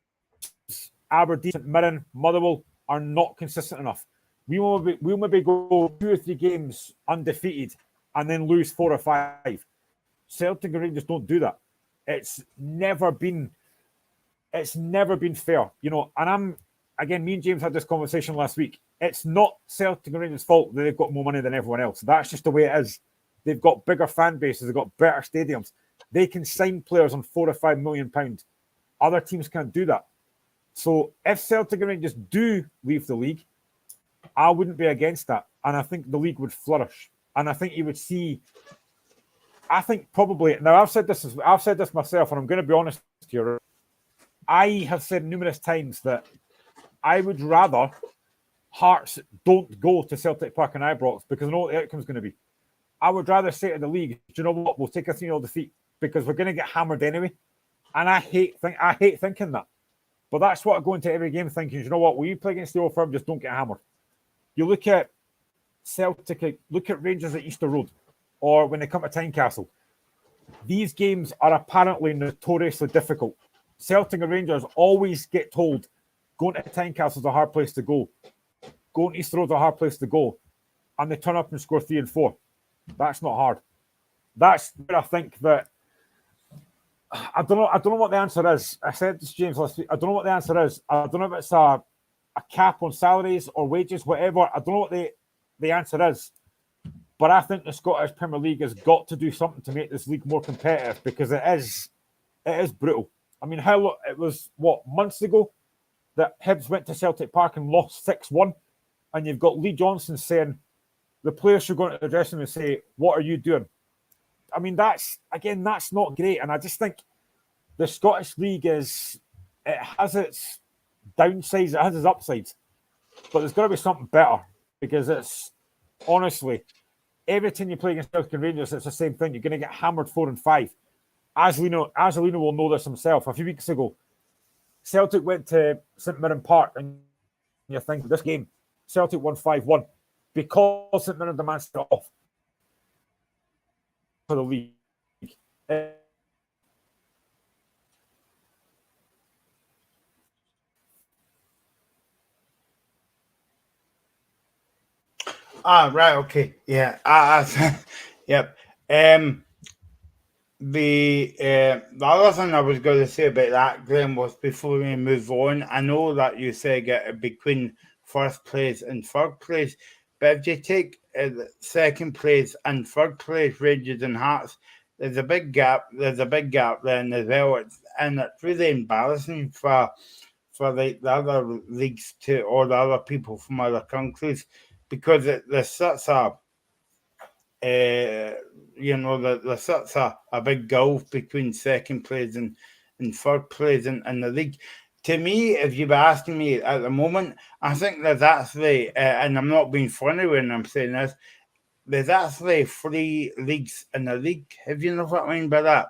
Aberdeen, St Mirren, Motherwell are not consistent enough. We'll maybe go 2 or 3 games undefeated and then lose 4 or 5. Celtic and Rangers don't do that. It's never been fair, And me and James had this conversation last week. It's not Celtic and Rangers' fault that they've got more money than everyone else. That's just the way it is. They've got bigger fan bases. They've got better stadiums. They can sign players on £4 or £5 million. Other teams can't do that. So if Celtic and Rangers do leave the league, I wouldn't be against that. And I think the league would flourish. And I think you would see... I think probably... Now, I've said this myself, and I'm going to be honest here. I have said numerous times that I would rather Hearts don't go to Celtic Park and Ibrox, because I know what the outcome's going to be. I would rather say to the league, do you know what? We'll take a 3-0 defeat, because we're going to get hammered anyway. And I hate thinking that. But that's what I go into every game thinking, do you know what? When you play against the Old Firm, just don't get hammered. You look at Celtic, look at Rangers at Easter Road, or when they come to Tynecastle. These games are apparently notoriously difficult. Celtic and Rangers always get told Going to Tynecastle's a hard place to go. Going to Easter Road's a hard place to go. And they turn up and score 3 and 4. That's not hard. That's where I think that I don't know what the answer is. I said this to James last week. I don't know what the answer is. I don't know if it's a cap on salaries or wages, whatever. I don't know what the answer is. But I think the Scottish Premier League has got to do something to make this league more competitive, because it is brutal. I mean, it was months ago that Hibs went to Celtic Park and lost 6-1, and you've got Lee Johnson saying the players should go into the dressing room and say, "What are you doing?" I mean, that's not great. And I just think the Scottish League it has its downsides, it has its upsides, but there's got to be something better, because it's honestly, every time you play against Celtic and Rangers, it's the same thing. You're going to get hammered 4 and 5. Azzolino will know this himself. A few weeks ago, Celtic went to St Mirren Park, and you think this game, Celtic won 5-1 because St Mirren demands it off for the league. Right, okay, yeah. Yep. The other thing I was going to say about that, Graham, was before we move on, I know that you said it between first place and third place, but if you take second place and third place, Rangers and Hearts, there's a big gap. There's a big gap then as well, and it's really embarrassing for the other leagues or the other people from other countries, because there's such a there's such a big gulf between second place and third place in the league. To me, if you were asking me at the moment, I think there's actually, and I'm not being funny when I'm saying this, there's actually 3 leagues in the league. If you know what I mean by that.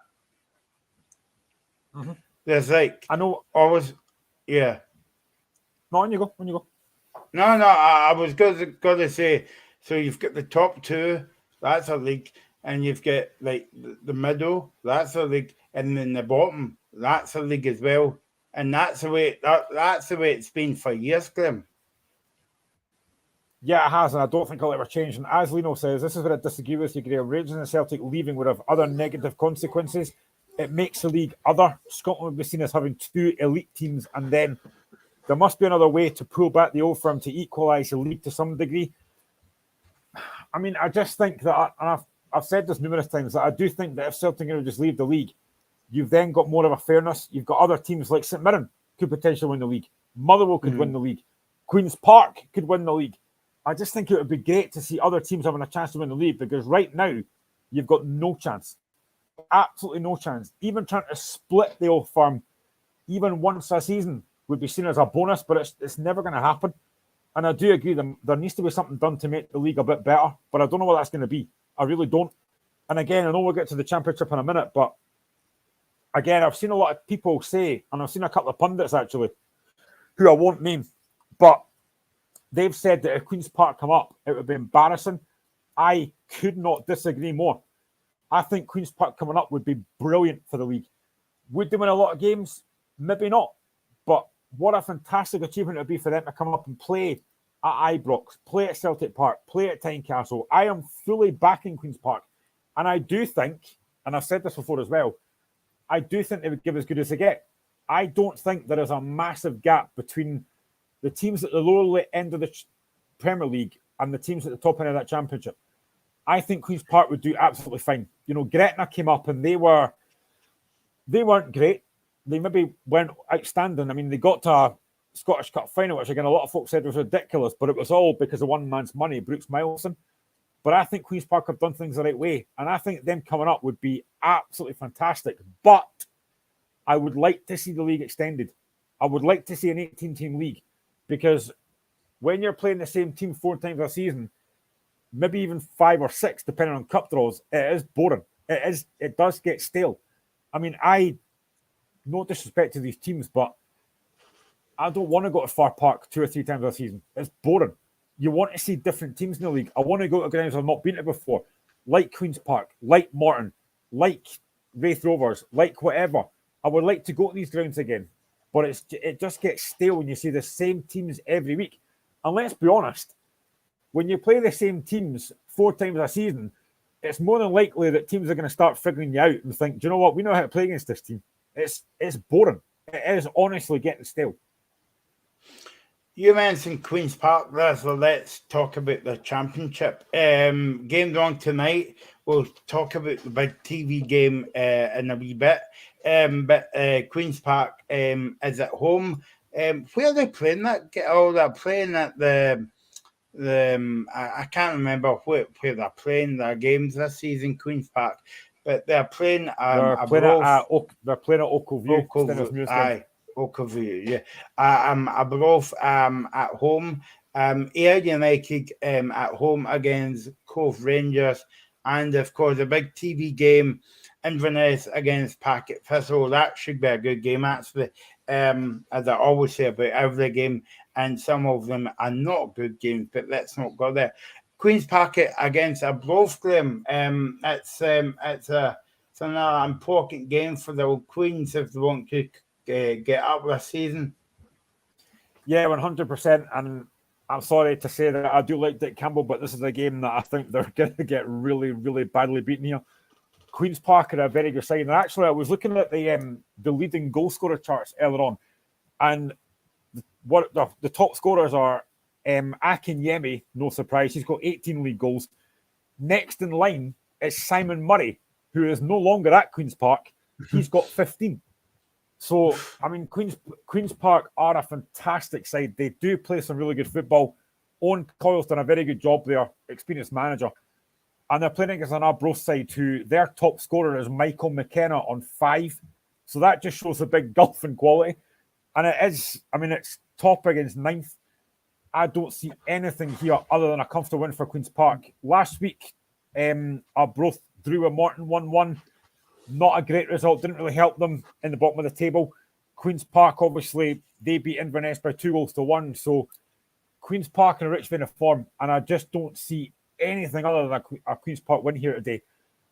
Mm-hmm. There's like, I know. Always, yeah. No, on you go. No, I was going to say, so you've got the top 2, that's a league, and you've got like the middle, that's a league, and then the bottom, that's a league as well. And that's the way it's been for years, Graham. Yeah, it has, and I don't think it'll ever change. And as Lino says, this is where I disagree with you, Graham. Rangers and Celtic leaving would have other negative consequences. It makes the league other. Scotland would be seen as having 2 elite teams, and then there must be another way to pull back the old firm to equalise the league to some degree. I mean, I just think that, and I've said this numerous times, that I do think that if Celtic are going to just leave the league, you've then got more of a fairness. You've got other teams like St Mirren could potentially win the league. Motherwell could win the league. Queen's Park could win the league. I just think it would be great to see other teams having a chance to win the league, because right now you've got no chance. Absolutely no chance. Even trying to split the old firm, even once a season, would be seen as a bonus, but it's never going to happen. And I do agree that there needs to be something done to make the league a bit better, but I don't know what that's going to be. I really don't. And again, I know we'll get to the Championship in a minute, but again, I've seen a lot of people say, and I've seen a couple of pundits actually, who I won't name, but they've said that if Queen's Park come up, it would be embarrassing. I could not disagree more. I think Queen's Park coming up would be brilliant for the league. Would they win a lot of games? Maybe not. But what a fantastic achievement it would be for them to come up and play at Ibrox, play at Celtic Park, play at Tynecastle. I am fully backing Queen's Park. And I do think, and I've said this before as well, I do think they would give as good as they get. I don't think there is a massive gap between the teams at the lower end of the Premier League and the teams at the top end of that Championship. I think Queen's Park would do absolutely fine. You know, Gretna came up and they weren't great. They maybe weren't outstanding. I mean, they got to a Scottish Cup final, which again, a lot of folks said was ridiculous, but it was all because of one man's money, Brooks Milson. But I think Queen's Park have done things the right way. And I think them coming up would be absolutely fantastic. But I would like to see the league extended. I would like to see an 18-team league, because when you're playing the same team 4 times a season, maybe even 5 or 6, depending on cup draws, it is boring. It does get stale. I mean, no disrespect to these teams, but I don't want to go to Far Park 2 or 3 times a season. It's boring. You want to see different teams in the league. I want to go to grounds I've not been to before, like Queen's Park, like Morton, like Raith Rovers, like whatever. I would like to go to these grounds again. but it just gets stale when you see the same teams every week. And let's be honest, when you play the same teams 4 times a season, it's more than likely that teams are going to start figuring you out and think, do you know what? We know how to play against this team. It's boring. It is honestly getting stale. You mentioned Queen's Park there, so let's talk about the championship. Games on tonight. We'll talk about the big TV game in a wee bit. But Queen's Park is at home. Where are they playing that? They're playing at the I can't remember where they're playing their games this season, Queen's Park. But they're playing they're playing at Oakview. Aye. Oakview, yeah. Arbroath at home. Ayr United at home against Cove Rangers, and of course a big TV game, Inverness against Packet Thistle. That should be a good game, actually. As I always say about every game, and some of them are not good games, but let's not go there. Queen's Packet against Arbroath, Graham. It's another important game for the old Queens if they want to get up this season. Yeah, 100%. And I'm sorry to say that I do like Dick Campbell, but this is a game that I think they're going to get really, really badly beaten here. Queen's Park are a very good side. And actually, I was looking at the leading goal scorer charts earlier on, and what the top scorers are Akinyemi, no surprise. He's got 18 league goals. Next in line is Simon Murray, who is no longer at Queen's Park. He's got 15. So, I mean, Queen's Park are a fantastic side. They do play some really good football. Owen Coyle's done a very good job there, experienced manager. And they're playing against an Arbroath side who their top scorer is Michael McKenna on 5. So that just shows a big gulf in quality. And it is, I mean, it's top against 9th. I don't see anything here other than a comfortable win for Queen's Park. Last week, Arbroath drew with Morton 1-1. Not a great result, didn't really help them in the bottom of the table. Queen's Park, obviously, they beat Inverness by 2-1. So Queen's Park in a rich vein of form, and I just don't see anything other than a Queen's Park win here today.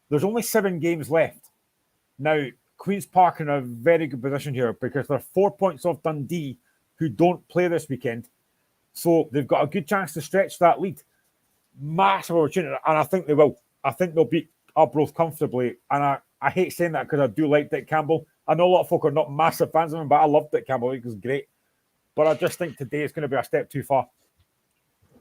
There's only 7 games left. Now, Queen's Park are in a very good position here because they're 4 points off Dundee, who don't play this weekend. So they've got a good chance to stretch that lead. Massive opportunity, and I think they will. I think they'll beat Arbroath comfortably, and I hate saying that because I do like Dick Campbell. I know a lot of folk are not massive fans of him, but I love Dick Campbell. He was great. But I just think today is going to be a step too far.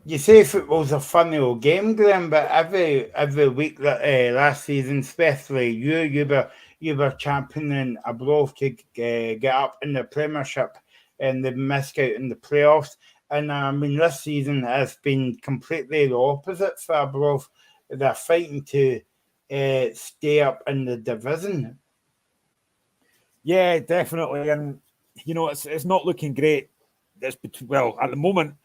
You say football's a funny old game, Graham, but every week that last season, especially you were championing Arbroath to get up in the Premiership, and they missed out in the playoffs. And I mean, this season has been completely the opposite for Arbroath. They're fighting to stay up in the division. Yeah, definitely. And, you know, it's not looking great. Well, at the moment,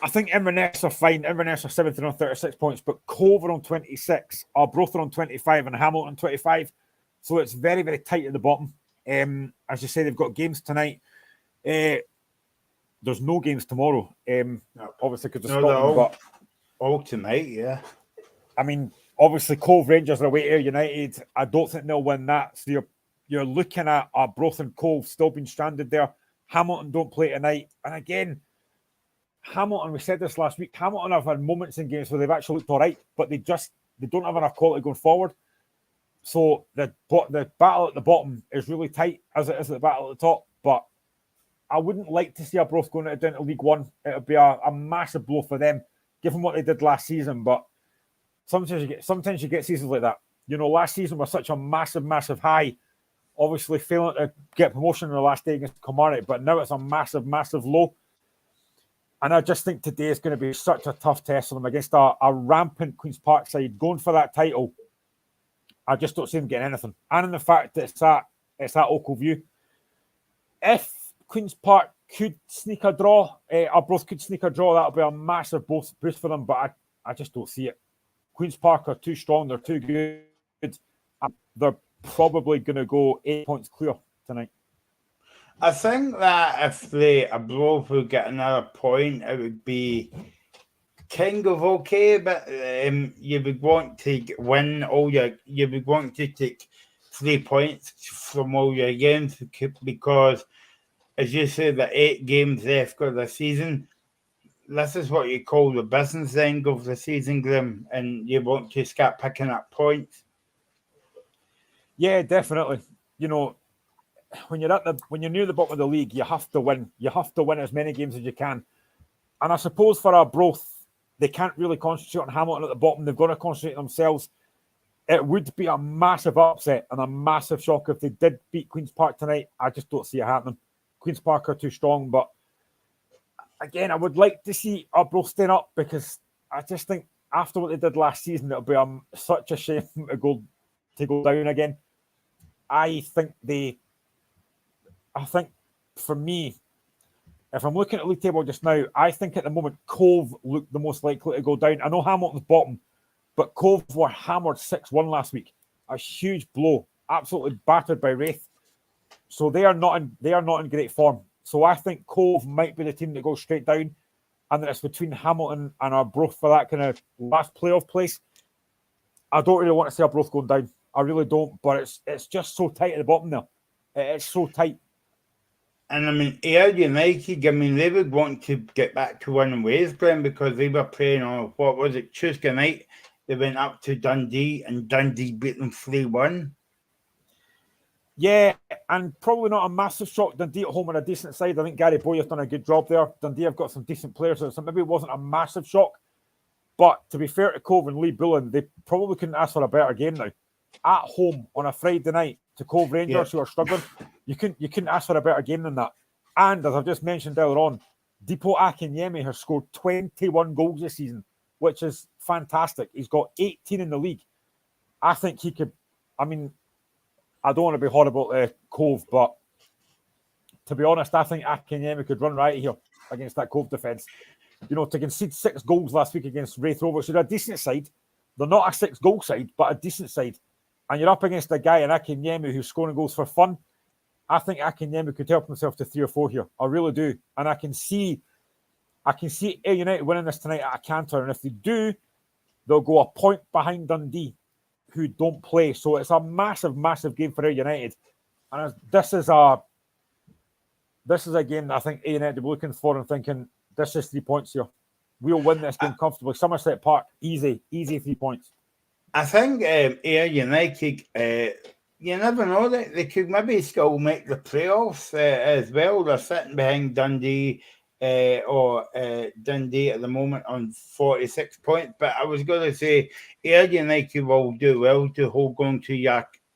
I think Inverness are fine. Inverness are 7th on 36 points, but Cove are on 26, Arbroath are on 25, and Hamilton on 25. So it's very, very tight at the bottom. As you say, they've got games tonight. There's no games tomorrow, obviously, because of Scotland. But all tonight, yeah. I mean, obviously, Cove Rangers are away to Ayr United. I don't think they'll win that. So you're looking at Arbroath and Cove still being stranded there. Hamilton don't play tonight. And again, Hamilton, we said this last week, Hamilton have had moments in games where they've actually looked all right, but they don't have enough quality going forward. So the battle at the bottom is really tight, as it is at the battle at the top. But I wouldn't like to see Arbroath going down to League One. It would be a massive blow for them, given what they did last season. But sometimes you get seasons like that. You know, last season was such a massive, massive high. Obviously failing to get promotion in the last day against Kilmarnock, but now it's a massive, massive low. And I just think today is going to be such a tough test for them against a rampant Queen's Park side going for that title. I just don't see them getting anything. And in the fact that it's at Oakview, if Queen's Park could sneak a draw, Arbroath could sneak a draw, that'll be a massive boost for them, but I just don't see it. Queen's Park are too strong, they're too good. They're probably going to go 8 points clear tonight. I think that if the Arbroath would get another point, it would be kind of okay, but you would want to win you would want to take 3 points from all your games because as you say, the 8 games left of the season. This is what you call the business end of the season, Grim, and you want to start picking up points. Yeah, definitely. You know, when you're near the bottom of the league, you have to win. You have to win as many games as you can. And I suppose for Arbroath, they can't really concentrate on Hamilton at the bottom. They've got to concentrate on themselves. It would be a massive upset and a massive shock if they did beat Queen's Park tonight. I just don't see it happening. Queen's Park are too strong, but again, I would like to see Arbroath staying up because I just think after what they did last season, it'll be such a shame to go down again. I think for me, if I'm looking at the league table just now, I think at the moment Cove look the most likely to go down. I know Hamilton's bottom, but Cove were hammered 6-1 last week. A huge blow, absolutely battered by Wraith. So they are not in great form. So I think Cove might be the team that goes straight down, and then it's between Hamilton and Arbroath for that kind of last playoff place. I don't really want to see Arbroath going down. I really don't, but it's just so tight at the bottom there. It's so tight. And I mean, Ayr United, I mean, they would want to get back to winning ways, Glenn, because they were playing on, what was it, Tuesday night? They went up to Dundee, and Dundee beat them 3-1. Yeah, and probably not a massive shock. Dundee at home on a decent side. I think Gary Boyer's done a good job there. Dundee have got some decent players, so maybe it wasn't a massive shock. But to be fair to Cove and Lee Bullen, they probably couldn't ask for a better game now. At home on a Friday night to Cove Rangers, who are struggling, you couldn't ask for a better game than that. And as I've just mentioned earlier on, Dipo Akinyemi has scored 21 goals this season, which is fantastic. He's got 18 in the league. I think he could. I mean, I don't want to be horrible to Cove, but to be honest, I think Akinyemi could run right here against that Cove defence. You know, to concede 6 goals last week against Wraith Rovers, they're a decent side. They're not a 6-goal side, but a decent side. And you're up against a guy in Akinyemi who's scoring goals for fun. I think Akinyemi could help himself to 3 or 4 here. I really do. And I can see Ayr United winning this tonight at a canter. And if they do, they'll go a point behind Dundee, who don't play. So it's a massive, massive game for Ayr United. And this is a game that I think Ayr United will be looking for and thinking, this is 3 points here. We'll win this game comfortably. Somerset Park, easy 3 points. I think Ayr United, you never know, they could maybe still make the playoffs as well. They're sitting behind Dundee Dundee at the moment on 46 points. But I was going to say Ayr United will do well to hold on to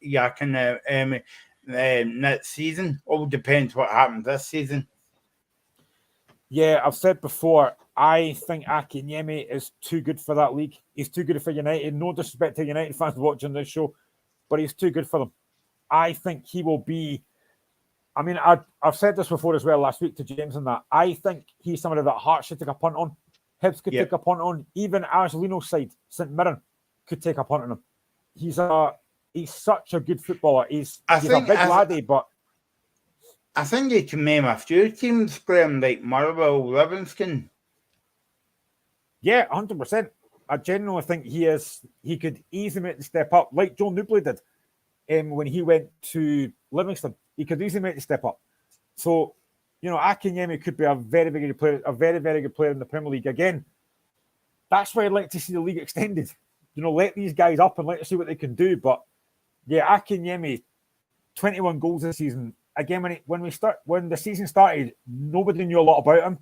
Yakin next season. All depends what happens this season. Yeah, I've said before, I think Akinyemi is too good for that league. He's too good for United. No disrespect to United fans watching this show, but he's too good for them. I think he will be... I mean, I've said this before as well last week to James and that. I think he's somebody that Hearts should take a punt on. Hibs could take a punt on. Even Argelino's side, St Mirren, could take a punt on him. He's such a good footballer. He's a big laddie, but... I think he can name a few teams, Graham, like Motherwell, Livingston. Yeah, 100%. I genuinely think he could easily make the step up, like Joe Newbley did when he went to Livingston. He could easily make the step up. So, you know, Akinyemi could be a very, very good player, a very, very good player in the Premier League. Again, that's why I'd like to see the league extended. You know, let these guys up and let us see what they can do. But yeah, Akinyemi, 21 goals this season. Again, when the season started, nobody knew a lot about him.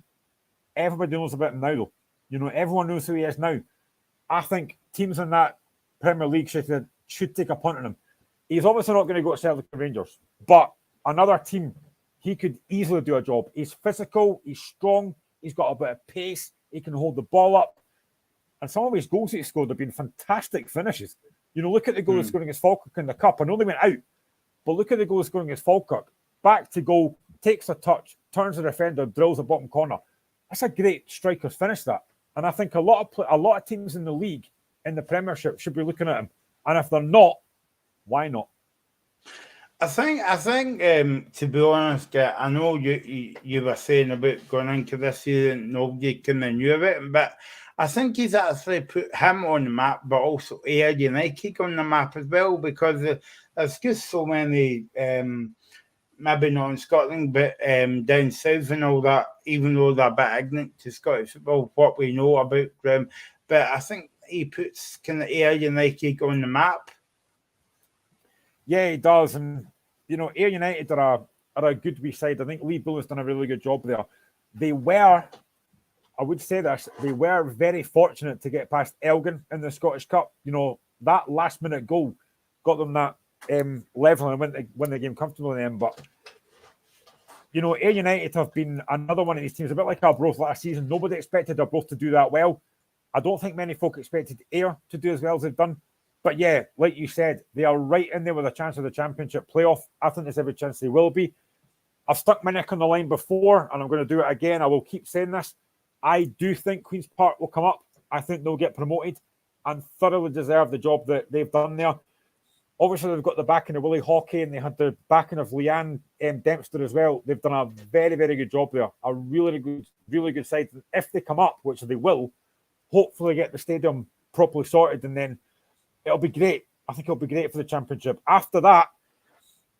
Everybody knows about him now, though. You know, everyone knows who he is now. I think teams in that Premier League should take a punt on him. He's obviously not going to go to Celtic Rangers, but another team, he could easily do a job. He's physical, he's strong, he's got a bit of pace, he can hold the ball up. And some of his goals he scored have been fantastic finishes. You know, look at the goal he's scoring against Falkirk in the Cup. I know they went out, but look at the goal he's scoring against Falkirk. Back to goal, takes a touch, turns the defender, drills the bottom corner. That's a great striker's finish, that. And I think a lot of teams in the league, in the Premiership, should be looking at him. And if they're not, why not? I think. To be honest, I know you were saying about going into this season, nobody kind of knew of it, but I think he's actually put him on the map, but also Ayr United on the map as well, because there's just so many maybe not in Scotland, but down south and all that, even though they're a bit ignorant to Scottish football, what we know about Graham. But I think he puts kind of Ayr United on the map. Yeah, he does. And, Ayr United are a good wee side. I think Lee Bull has done a really good job there. They were, I would say this, they were very fortunate to get past Elgin in the Scottish Cup. That last-minute goal got them that level and win the game comfortably in the end. But, Ayr United have been another one of these teams, a bit like Arbroath last season. Nobody expected Arbroath to do that well. I don't think many folk expected Ayr to do as well as they've done. But yeah, like you said, they are right in there with a chance of the Championship playoff. I think there's every chance they will be. I've stuck my neck on the line before, and I'm going to do it again. I will keep saying this. I do think Queen's Park will come up. I think they'll get promoted and thoroughly deserve the job that they've done there. Obviously, they've got the backing of Willie Hawkey, and they had the backing of Leanne Dempster as well. They've done a very, very good job there. A really good side. If they come up, which they will, hopefully get the stadium properly sorted, and then it'll be great. I think it'll be great for the Championship. After that,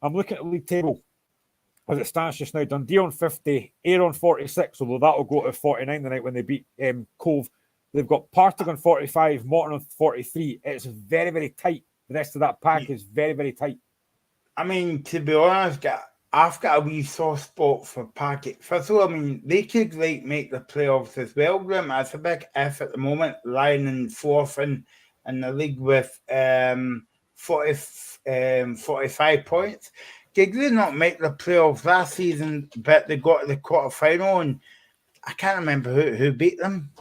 I'm looking at the league table as it stands just now. Dundee on 50, Ayr on 46, although that'll go to 49 tonight when they beat Cove. They've got Partick on 45, Morton on 43. It's very, very tight. The rest of that pack is very, very tight. I mean, to be honest, I've got a wee soft spot for Partick. First of all, I mean, they could make the playoffs as well, Graham. It's a big F at the moment, lying in fourth in the league with 45 points. Did they not make the playoffs last season, but they got to the quarter-final, and I can't remember who beat them.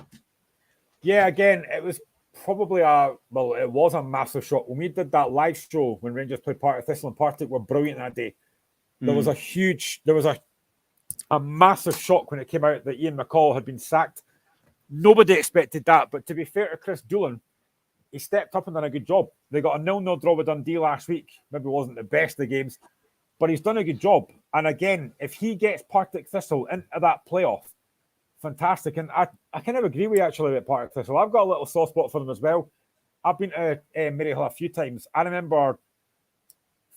Yeah, again, it was probably it was a massive shock. When we did that live show when Rangers played Partick Thistle, and Partick were brilliant that day, there was a massive shock when it came out that Ian McCall had been sacked. Nobody expected that, but to be fair to Chris Doolan, he stepped up and done a good job. They got a 0-0 draw with Dundee last week. Maybe it wasn't the best of games, but he's done a good job. And again, if he gets Partick Thistle into that playoff, fantastic. And I kind of agree with you actually about Partick Thistle. I've got a little soft spot for them as well. I've been to Maryhill a few times. I remember a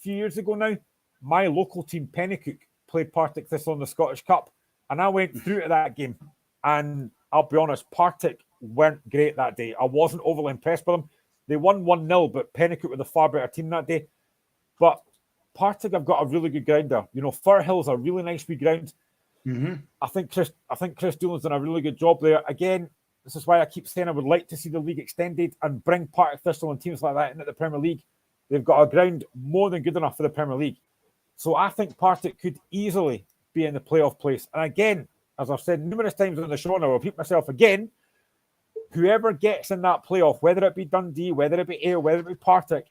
few years ago now, my local team, Pennycook, played Partick Thistle in the Scottish Cup. And I went through to that game. And I'll be honest, Partick weren't great that day. I wasn't overly impressed with them. They won 1-0, but Pennycook were the far better team that day. But Partick have got a really good ground there. Fir Hill's a really nice wee ground. Mm-hmm. I think Chris Doolan's done a really good job there. Again, this is why I keep saying I would like to see the league extended and bring Partick Thistle and teams like that into the Premier League. They've got a ground more than good enough for the Premier League. So I think Partick could easily be in the playoff place. And again, as I've said numerous times on the show, and I'll repeat myself again, whoever gets in that playoff, whether it be Dundee, whether it be Ayr, whether it be Partick,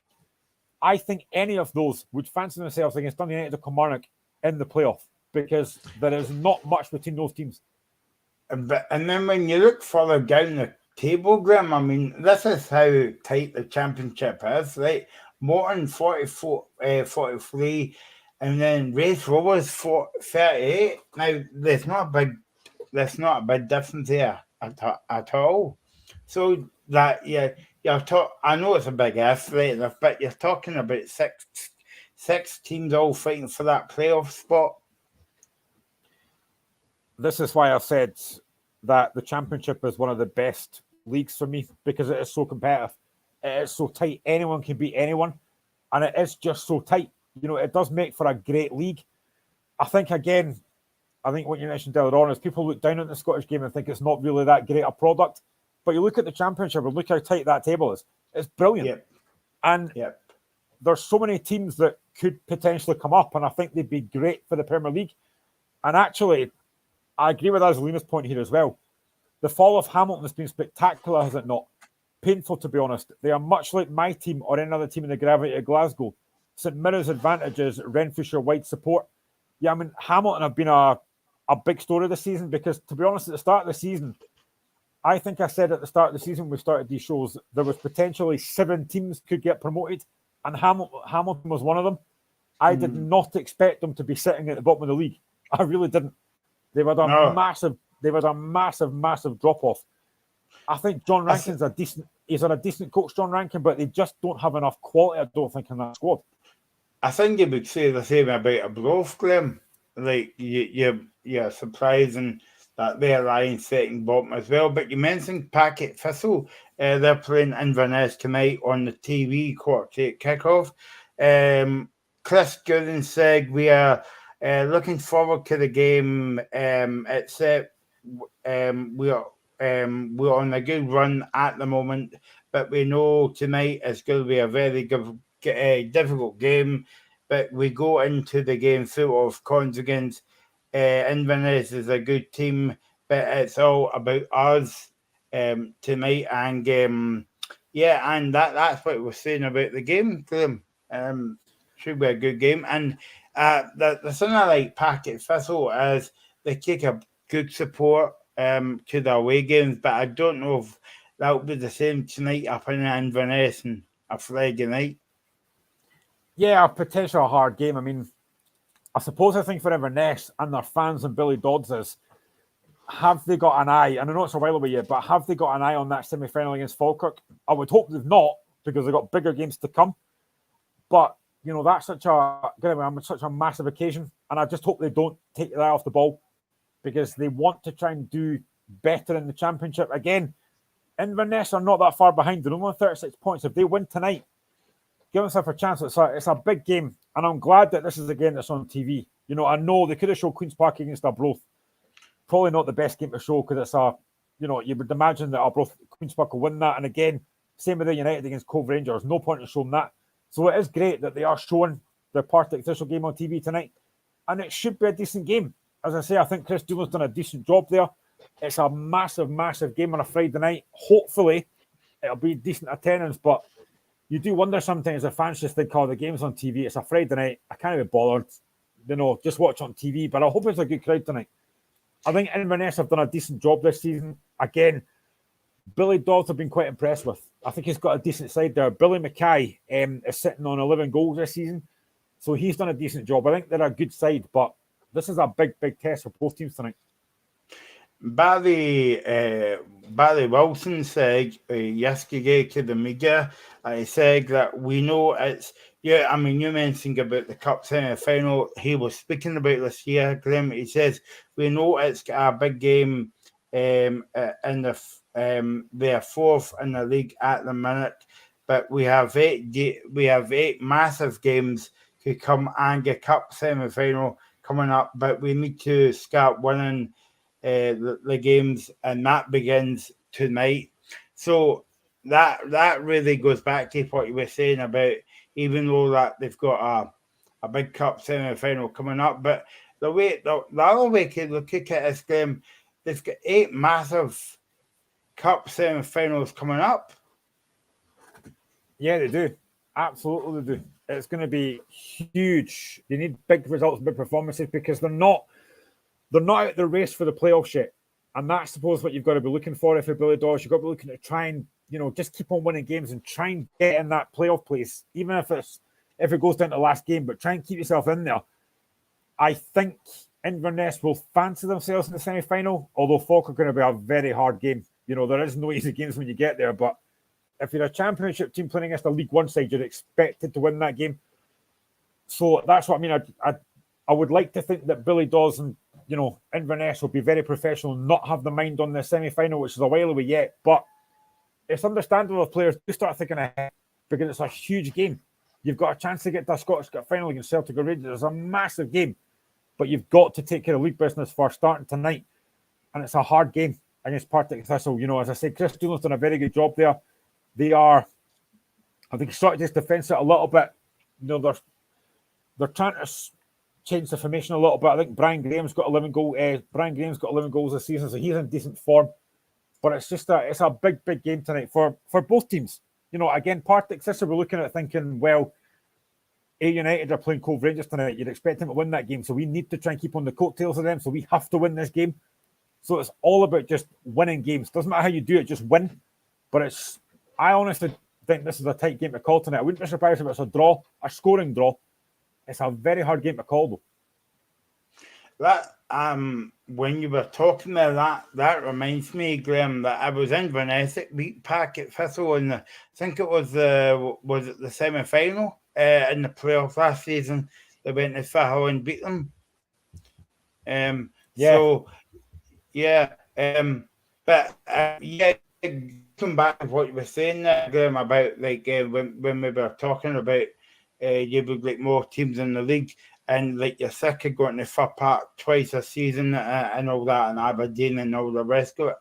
I think any of those would fancy themselves against Dundee United or Kilmarnock in the playoff, because there is not much between those teams. And then when you look further down the table, Graham, I mean, this is how tight the Championship is, right? Morton 43, and then Raith Rovers 38. Now, there's not a big difference there at all. So that I know it's a big F, right? But you're talking about six teams all fighting for that playoff spot. This is why I've said that the Championship is one of the best leagues for me, because it is so competitive. It is so tight. Anyone can beat anyone. And it is just so tight. It does make for a great league. I think what you mentioned earlier on is people look down at the Scottish game and think it's not really that great a product. But you look at the Championship and look how tight that table is. It's brilliant. Yep. And there's so many teams that could potentially come up, and I think they'd be great for the Premier League. And actually, I agree with Azalina's point here as well. The fall of Hamilton has been spectacular, has it not? Painful, to be honest. They are much like my team or any other team in the gravity of Glasgow. St Mirren's advantage is Renfrewshire wide support. Yeah, I mean, Hamilton have been a big story this season, because, to be honest, at the start of the season, I think I said at the start of the season when we started these shows, there was potentially 7 teams could get promoted, and Hamilton was one of them. I did not expect them to be sitting at the bottom of the league. I really didn't. They've had a massive drop off. I think John Rankin's he's a decent coach, John Rankin, but they just don't have enough quality, I don't think, in that squad. I think you would say the same about a Broth, Graham. Like you're surprising that they're lying second bottom as well. But you mentioned Packet Thistle. They're playing Inverness tonight on the TV quarter kickoff. Chris Gooden said we are looking forward to the game. Except we're on a good run at the moment, but we know tonight is going to be a very difficult game. But we go into the game full of confidence. Inverness is a good team, but it's all about us tonight. And and that's what we're saying about the game, Graham. Should be a good game. And the thing I like Packet Thistle is they take a good support to the away games, but I don't know if that will be the same tonight up in Inverness on a Friday night. Yeah, a potential hard game. I mean, I suppose I think for Inverness and their fans and Billy Dodds is, have they got an eye? And I know it's a while away yet, but have they got an eye on that semi-final against Falkirk? I would hope they've not, because they've got bigger games to come. But that's such a massive occasion, and I just hope they don't take their eye off the ball, because they want to try and do better in the championship. Again, Inverness are not that far behind. They're only on 36 points. If they win tonight, give themselves a chance. It's a big game, and I'm glad that this is a game that's on TV. I know they could have showed Queen's Park against Arbroath. Probably not the best game to show, because it's you would imagine that Arbroath, Queen's Park will win that. And again, same with the United against Cove Rangers. No point in showing that. So it is great that they are showing the Partick Thistle game on TV tonight, and it should be a decent game. As I say, I think Chris Doolan's done a decent job there. It's a massive, massive game on a Friday night. Hopefully, it'll be decent attendance, but you do wonder sometimes if fans just think, the game's on TV, it's a Friday night, I can't be bothered, just watch on TV. But I hope it's a good crowd tonight. I think Inverness have done a decent job this season. Again, Billy Dodds have been quite impressed with. I think he's got a decent side there. Billy Mackay is sitting on 11 goals this season, so he's done a decent job. I think they're a good side, but this is a big, big test for both teams tonight. Barry Wilson said yesterday to the media, he said that we know it's, you mentioned about the Cup semi-final. He was speaking about this year, Graham. He says, we know it's a big game in they're fourth in the league at the minute, but we have eight massive games to come and get Cup semi-final coming up, but we need to start winning the games, and that begins tonight. So that really goes back to what you were saying about, even though that they've got a big Cup semi-final coming up, but the other way to look at it is, they've got 8 massive Cup semi-finals coming up. Yeah, they do. Absolutely, they do. It's going to be huge. They need big results, big performances, because they're not out the race for the playoffs yet. And that's, I suppose, what you've got to be looking for if you're Billy Dodds. You've got to be looking to try and, just keep on winning games and try and get in that playoff place, even if it goes down to the last game, but try and keep yourself in there. I think Inverness will fancy themselves in the semi-final, although Falkirk are going to be a very hard game. There is no easy games when you get there, but if you're a championship team playing against a League One side, you're expected to win that game. So that's what I mean. I would like to think that Billy Dawes and Inverness will be very professional and not have the mind on the semi-final, which is a while away yet. But it's understandable if players do start thinking ahead, because it's a huge game. You've got a chance to get to a Scottish Cup final against Celtic or Rangers. It's a massive game, but you've got to take care of league business for starting tonight, and it's a hard game against Partick Thistle. As I said, Chris Doolan's done a very good job there. They are, I think, starting to defence it a little bit. They're trying to change the formation a little bit. I think Brian Graham's got 11 goals. Brian Graham's got 11 goals this season, so he's in decent form. But it's a big, big game tonight for both teams. Again, Partick Thistle, we're looking at thinking, well, A United are playing Cove Rangers tonight. You'd expect them to win that game, so we need to try and keep on the coattails of them. So we have to win this game. So it's all about just winning games. Doesn't matter how you do it, just win. But I honestly think this is a tight game to call tonight. I wouldn't be surprised if it's a scoring draw. It's a very hard game to call, though. That when you were talking there, that reminds me, Graham, that I was in Inverness beat Packet Thistle, and I think it was the semi-final in the playoffs last season. They went to Fahal and beat them. So yeah, but yeah, come back to what you were saying there, Graham, about like when we were talking about you would like more teams in the league, and like you're sick of going to Fir Park twice a season and all that, and Aberdeen and all the rest of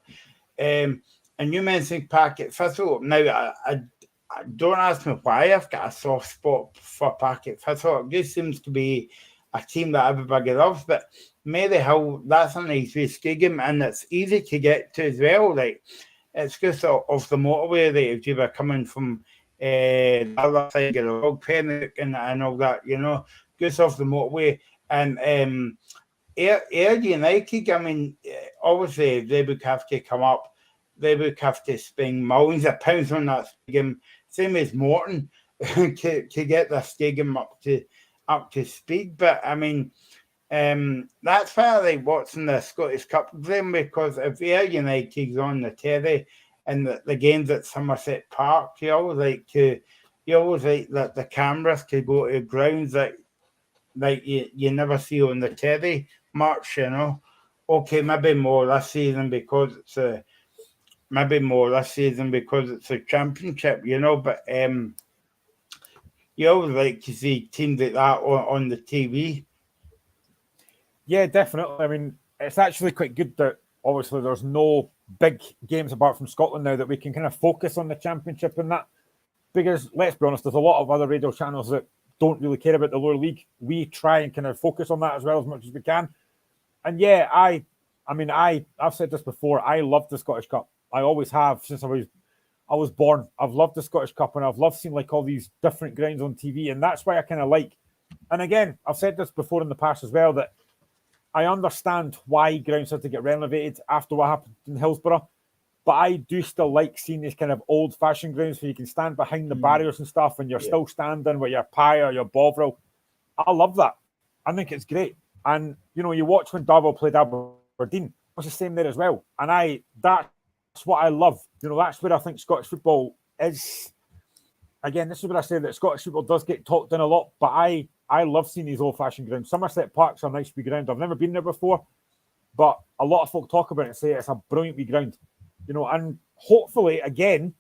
it. And you mentioned Packet Thistle. Now, I don't ask me why I've got a soft spot for Packet Thistle. It just seems to be a team that everybody loves, but Maryhill, that's a nice wee stadium, and it's easy to get to as well. Like, it's just off the motorway that if you were coming from the other side of the Log Pen and all that, you know, just off the motorway. And Air United, I mean, obviously they would have to come up. They would have to spend millions of pounds on that stadium, same as Morton, to get the stadium up to speed. But I mean, that's why I like watching the Scottish Cup game, because if Air United's on the telly and the games at Somerset Park, you always like that the cameras could go to grounds that like you never see on the telly much, you know. Okay, maybe more this season because it's a championship, you know. But you always like to see teams like that on the TV. Yeah, definitely. I mean, it's actually quite good that obviously there's no big games apart from Scotland now, that we can kind of focus on the championship and that. Because let's be honest, there's a lot of other radio channels that don't really care about the lower league. We try and kind of focus on that as well as much as we can. And yeah, I've said this before. I love the Scottish Cup. I always have since I was born. I've loved the Scottish Cup, and I've loved seeing like all these different grounds on TV, and that's why I kind of like. And again, I've said this before in the past as well, that I understand why grounds had to get renovated after what happened in Hillsborough, but I do still like seeing these kind of old-fashioned grounds where you can stand behind the barriers and stuff, and you're still standing with your pie or your Bovril. I love that. I think it's great. And you know, you watch when Darvel played Aberdeen, it was the same there as well. And that's what I love. You know, that's where I think Scottish football is. Again, this is where I say that Scottish football does get talked in a lot, but I love seeing these old-fashioned grounds. Somerset Park's a nice wee ground. I've never been there before, but a lot of folk talk about it and say it's a brilliant wee ground. You know, and hopefully, again,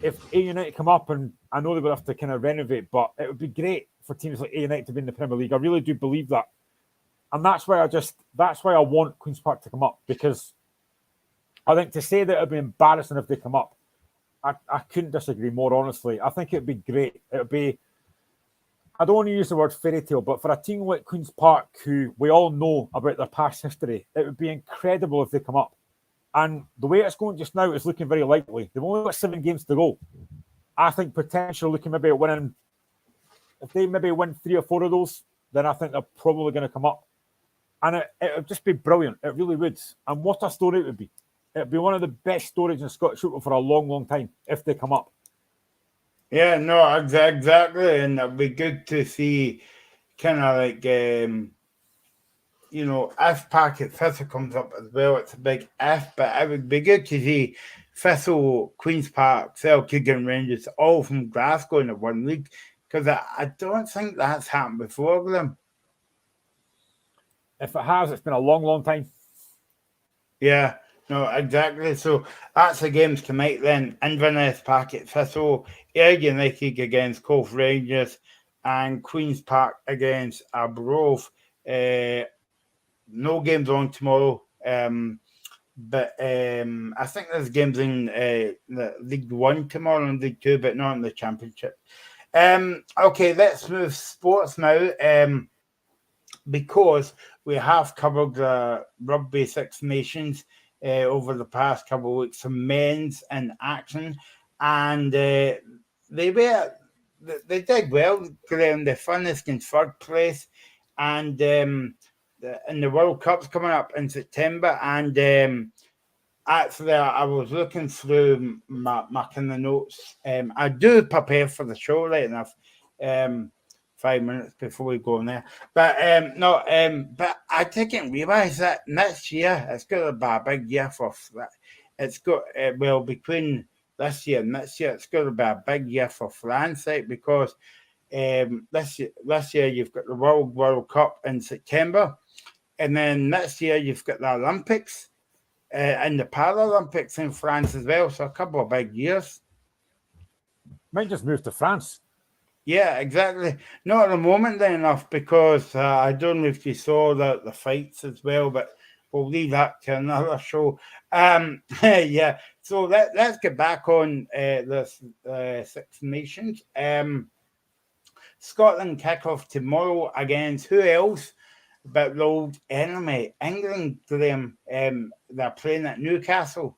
if A United come up, and I know they would have to kind of renovate, but it would be great for teams like A United to be in the Premier League. I really do believe that. And that's why I want Queen's Park to come up, because I think to say that it would be embarrassing if they come up, I couldn't disagree more, honestly. I think it would be great. It would be, I don't want to use the word fairy tale, but for a team like Queen's Park, who we all know about their past history, it would be incredible if they come up. And the way it's going just now is looking very likely. They've only got 7 games to go. I think potentially looking maybe at winning, if they maybe win 3 or 4 of those, then I think they're probably going to come up. And it would just be brilliant. It really would. And what a story it would be. It would be one of the best stories in Scottish football for a long, long time if they come up. Yeah, no, exactly. And it'd be good to see kind of like, you know, if Packet Thistle comes up as well, it's a big if, but it would be good to see Thistle, Queen's Park, Celtic and Rangers all from Glasgow in the one league, because I don't think that's happened before with them. If it has, it's been a long, long time. Yeah, no, exactly. So that's the games tonight then. Inverness, Packet Thistle, Ayr United against Cove Rangers, and Queen's Park against Arbroath. No games on tomorrow, but I think there's games in the League 1 tomorrow and League 2, but not in the Championship. Okay, let's move sports now, because we have covered the Rugby Six Nations over the past couple of weeks, some men's in action, and they did well. They finished in 3rd place, and in the World Cup's coming up in September, and actually I was looking through my kind of notes. I do prepare for the show right enough, 5 minutes before we go on there, but but I didn't realise that next year it's going to be a big year for. It's got between this year and next year, it's going to be a big year for France, right? Because This year you've got the World Cup in September, and then next year you've got the Olympics and the Paralympics in France as well. So a couple of big years. Might just move to France. Yeah, exactly. Not at the moment then enough, because I don't know if you saw the fights as well, but we'll leave that to another show. Yeah, so let's get back on the Six Nations. Scotland kick off tomorrow against who else but the old enemy, England, Graham. They're playing at Newcastle.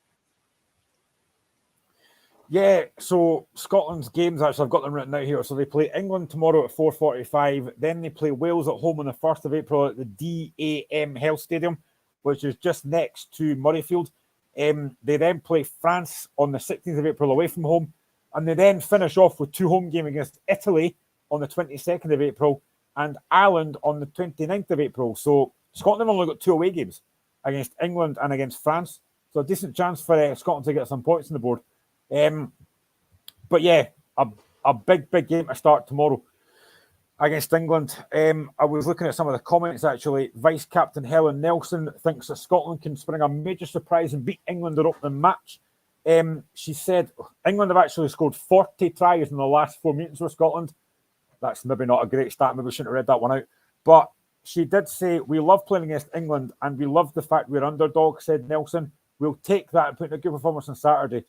Yeah, so Scotland's games, actually, I've got them written out here. So they play England tomorrow at 4:45. Then they play Wales at home on the 1st of April at the DAM Health Stadium, which is just next to Murrayfield. They then play France on the 16th of April away from home. And they then finish off with 2 home games against Italy on the 22nd of April and Ireland on the 29th of April. So Scotland have only got 2 away games against England and against France. So a decent chance for Scotland to get some points on the board. But yeah, a big game to start tomorrow against England. I was looking at some of the comments actually. Vice Captain Helen Nelson thinks that Scotland can spring a major surprise and beat England in their opening match. She said England have actually scored 40 tries in the last 4 meetings with Scotland. That's maybe not a great stat. Maybe we shouldn't have read that one out. But she did say, we love playing against England and we love the fact we're underdogs, said Nelson. We'll take that and put in a good performance on Saturday.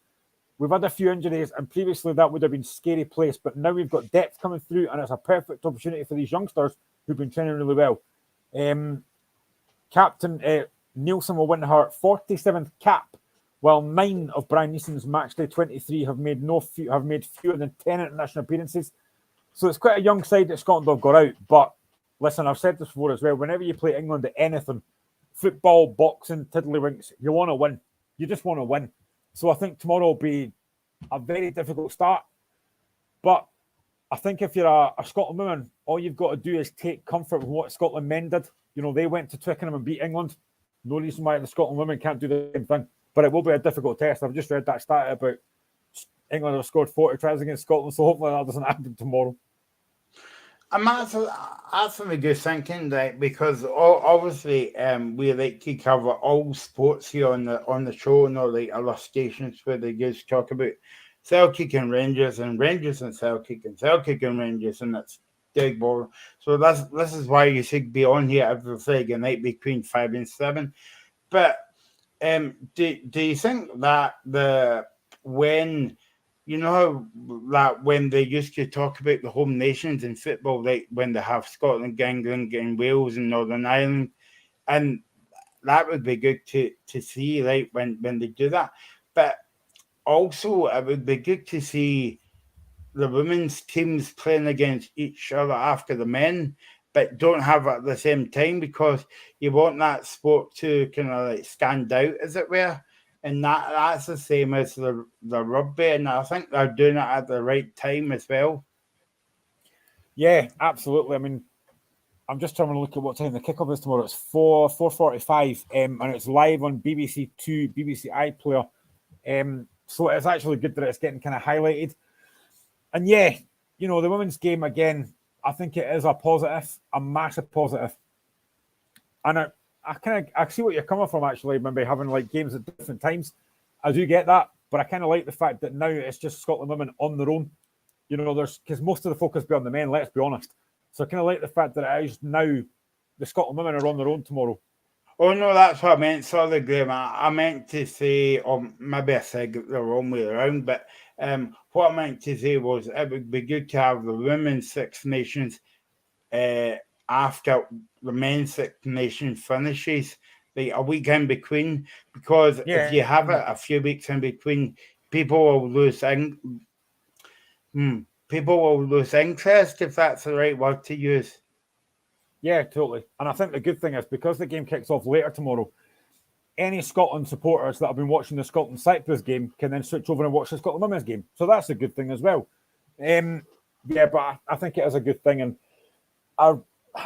We've had a few injuries, and previously that would have been a scary place, but now we've got depth coming through, and it's a perfect opportunity for these youngsters who've been training really well. Captain Nielsen will win her 47th cap, while 9 of Brian Neeson's matchday 23 have made fewer than 10 international appearances. So it's quite a young side that Scotland have got out. But listen, I've said this before as well. Whenever you play England at anything, football, boxing, tiddlywinks, you want to win. You just want to win. So I think tomorrow will be a very difficult start. But I think if you're a Scotland woman, all you've got to do is take comfort with what Scotland men did. You know, they went to Twickenham and beat England. No reason why the Scotland women can't do the same thing. But it will be a difficult test. I've just read that stat about England have scored 40 tries against Scotland, so hopefully that doesn't happen tomorrow. I'm actually good thinking that, because obviously we like to cover all sports here on the show, and all the other stations where they just talk about Celtic and Rangers and Rangers and Celtic and Rangers, and it's big ball. So this is why you should be on here every Friday night between 5 and 7. But do you think that when you know that when they used to talk about the home nations in football, like when they have Scotland, England, and Wales and Northern Ireland, and that would be good to see, like when they do that. But also, it would be good to see the women's teams playing against each other after the men, but don't have it at the same time, because you want that sport to kind of like stand out, as it were. And that's the same as the rugby, and I think they're doing it at the right time as well. Yeah, absolutely. I mean, I'm just trying to look at what time the kickoff is tomorrow. It's 4:45, and it's live on BBC Two, BBC iPlayer. So it's actually good that it's getting kind of highlighted. And yeah, you know, the women's game again, I think it is a positive, a massive positive. And I see what you're coming from, actually, maybe having like games at different times. I do get that, but I kind of like the fact that now it's just Scotland women on their own. You know, because most of the focus be on the men, let's be honest. So I kind of like the fact that it is now the Scotland women are on their own tomorrow. Oh, no, that's what I meant. Sorry, Graham. I meant to say, or maybe I said it the wrong way around, but what I meant to say was it would be good to have the women's Six Nations after the men's Six Nations finishes, like a week in between, because if you have it a few weeks in between, people will lose interest, if that's the right word to use. Yeah, totally. And I think the good thing is, because the game kicks off later tomorrow, any Scotland supporters that have been watching the Scotland-Cyprus game can then switch over and watch the Scotland women's game. So that's a good thing as well. Yeah, but I think it is a good thing. And I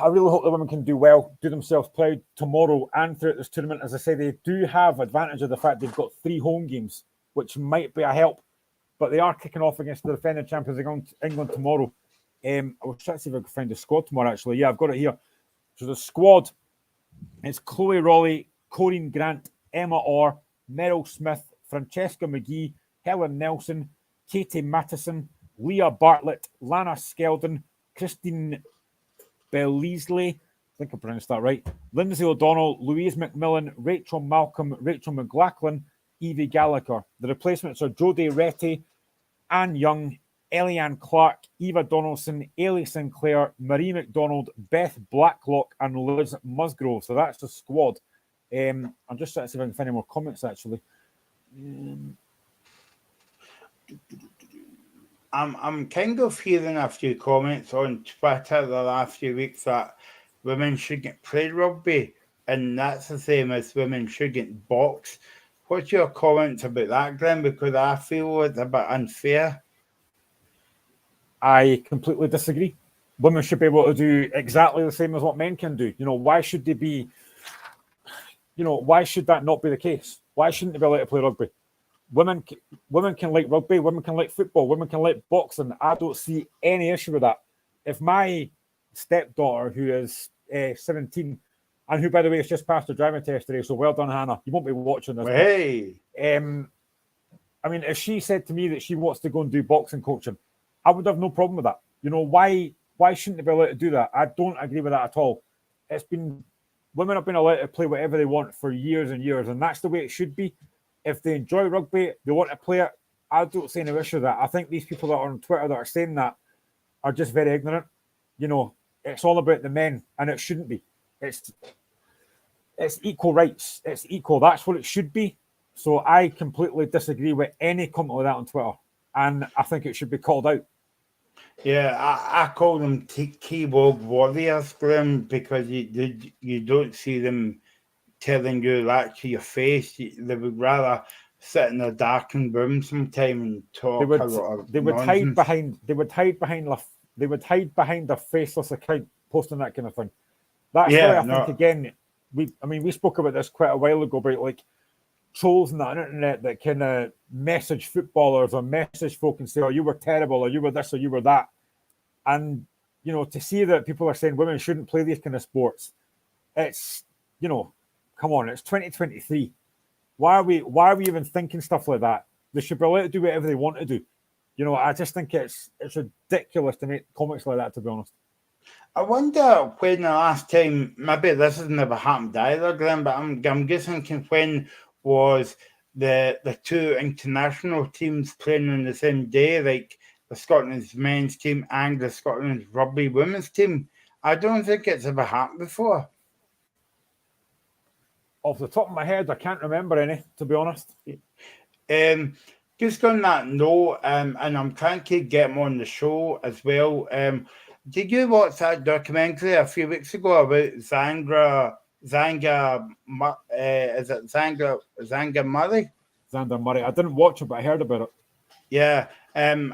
really hope the women can do well, do themselves proud tomorrow and throughout this tournament. As I say, they do have advantage of the fact they've got 3 home games, which might be a help. But they are kicking off against the defending champions England tomorrow. I was trying to see if I could find the squad tomorrow, actually. Yeah, I've got it here. So the squad, it's Chloe Rowley, Corinne Grant, Emma Orr, Meryl Smith, Francesca McGee, Helen Nelson, Katie Mattison, Leah Bartlett, Lana Skeldon, Christine Belleasley, I think I pronounced that right, Lindsay O'Donnell, Louise McMillan, Rachel Malcolm, Rachel McLachlan, Evie Gallagher. The replacements are Jodie Retty, Anne Young, Elianne Clark, Eva Donaldson, Ailey Sinclair, Marie McDonald, Beth Blacklock, and Liz Musgrove. So that's the squad. I'm just trying to see if I can find any more comments, actually. I'm kind of hearing a few comments on Twitter the last few weeks that women shouldn't play rugby, and that's the same as women shouldn't box. What's your comments about that, Glenn? Because I feel it's a bit unfair. I completely disagree. Women should be able to do exactly the same as what men can do. Why should they be, why should that not be the case? Why shouldn't they be allowed to play rugby? Women can like rugby, women can like football, women can like boxing. I don't see any issue with that. If my stepdaughter, who is 17, and who, by the way, has just passed her driving test today, so well done, Hannah. You won't be watching this. Hey. If she said to me that she wants to go and do boxing coaching, I would have no problem with that. Why shouldn't they be allowed to do that? I don't agree with that at all. Women have been allowed to play whatever they want for years and years, and that's the way it should be. If they enjoy rugby, they want to play it, I don't see any issue with that. I think these people that are on Twitter that are saying that are just very ignorant. It's all about the men, and it shouldn't be. It's equal rights. It's equal. That's what it should be. So I completely disagree with any comment like that on Twitter, and I think it should be called out. Yeah, I call them keyboard warriors, Glenn, because you don't see them telling you that to your face. They would rather sit in a darkened room sometime and talk a lot of nonsense. They would hide behind a faceless account posting that kind of thing. That's why I think, again, we spoke about this quite a while ago about like trolls on the internet that can message footballers or message folk and say, oh, you were terrible, or you were this, or you were that. And, to see that people are saying women shouldn't play these kind of sports, it's, come on, it's 2023. Why are we even thinking stuff like that? They should be allowed to do whatever they want to do. I just think it's ridiculous to make comments like that, to be honest. I wonder when the last time, maybe this has never happened either, Glenn, but I'm just thinking when was the two international teams playing on the same day, like the Scotland's men's team and the Scotland's rugby women's team. I don't think it's ever happened before. Off the top of my head, I can't remember any, to be honest. Just on that note, and I'm trying to get them on the show as well. Did you watch that documentary a few weeks ago about Zanga Murray? Xander Murray. I didn't watch it, but I heard about it. Yeah. I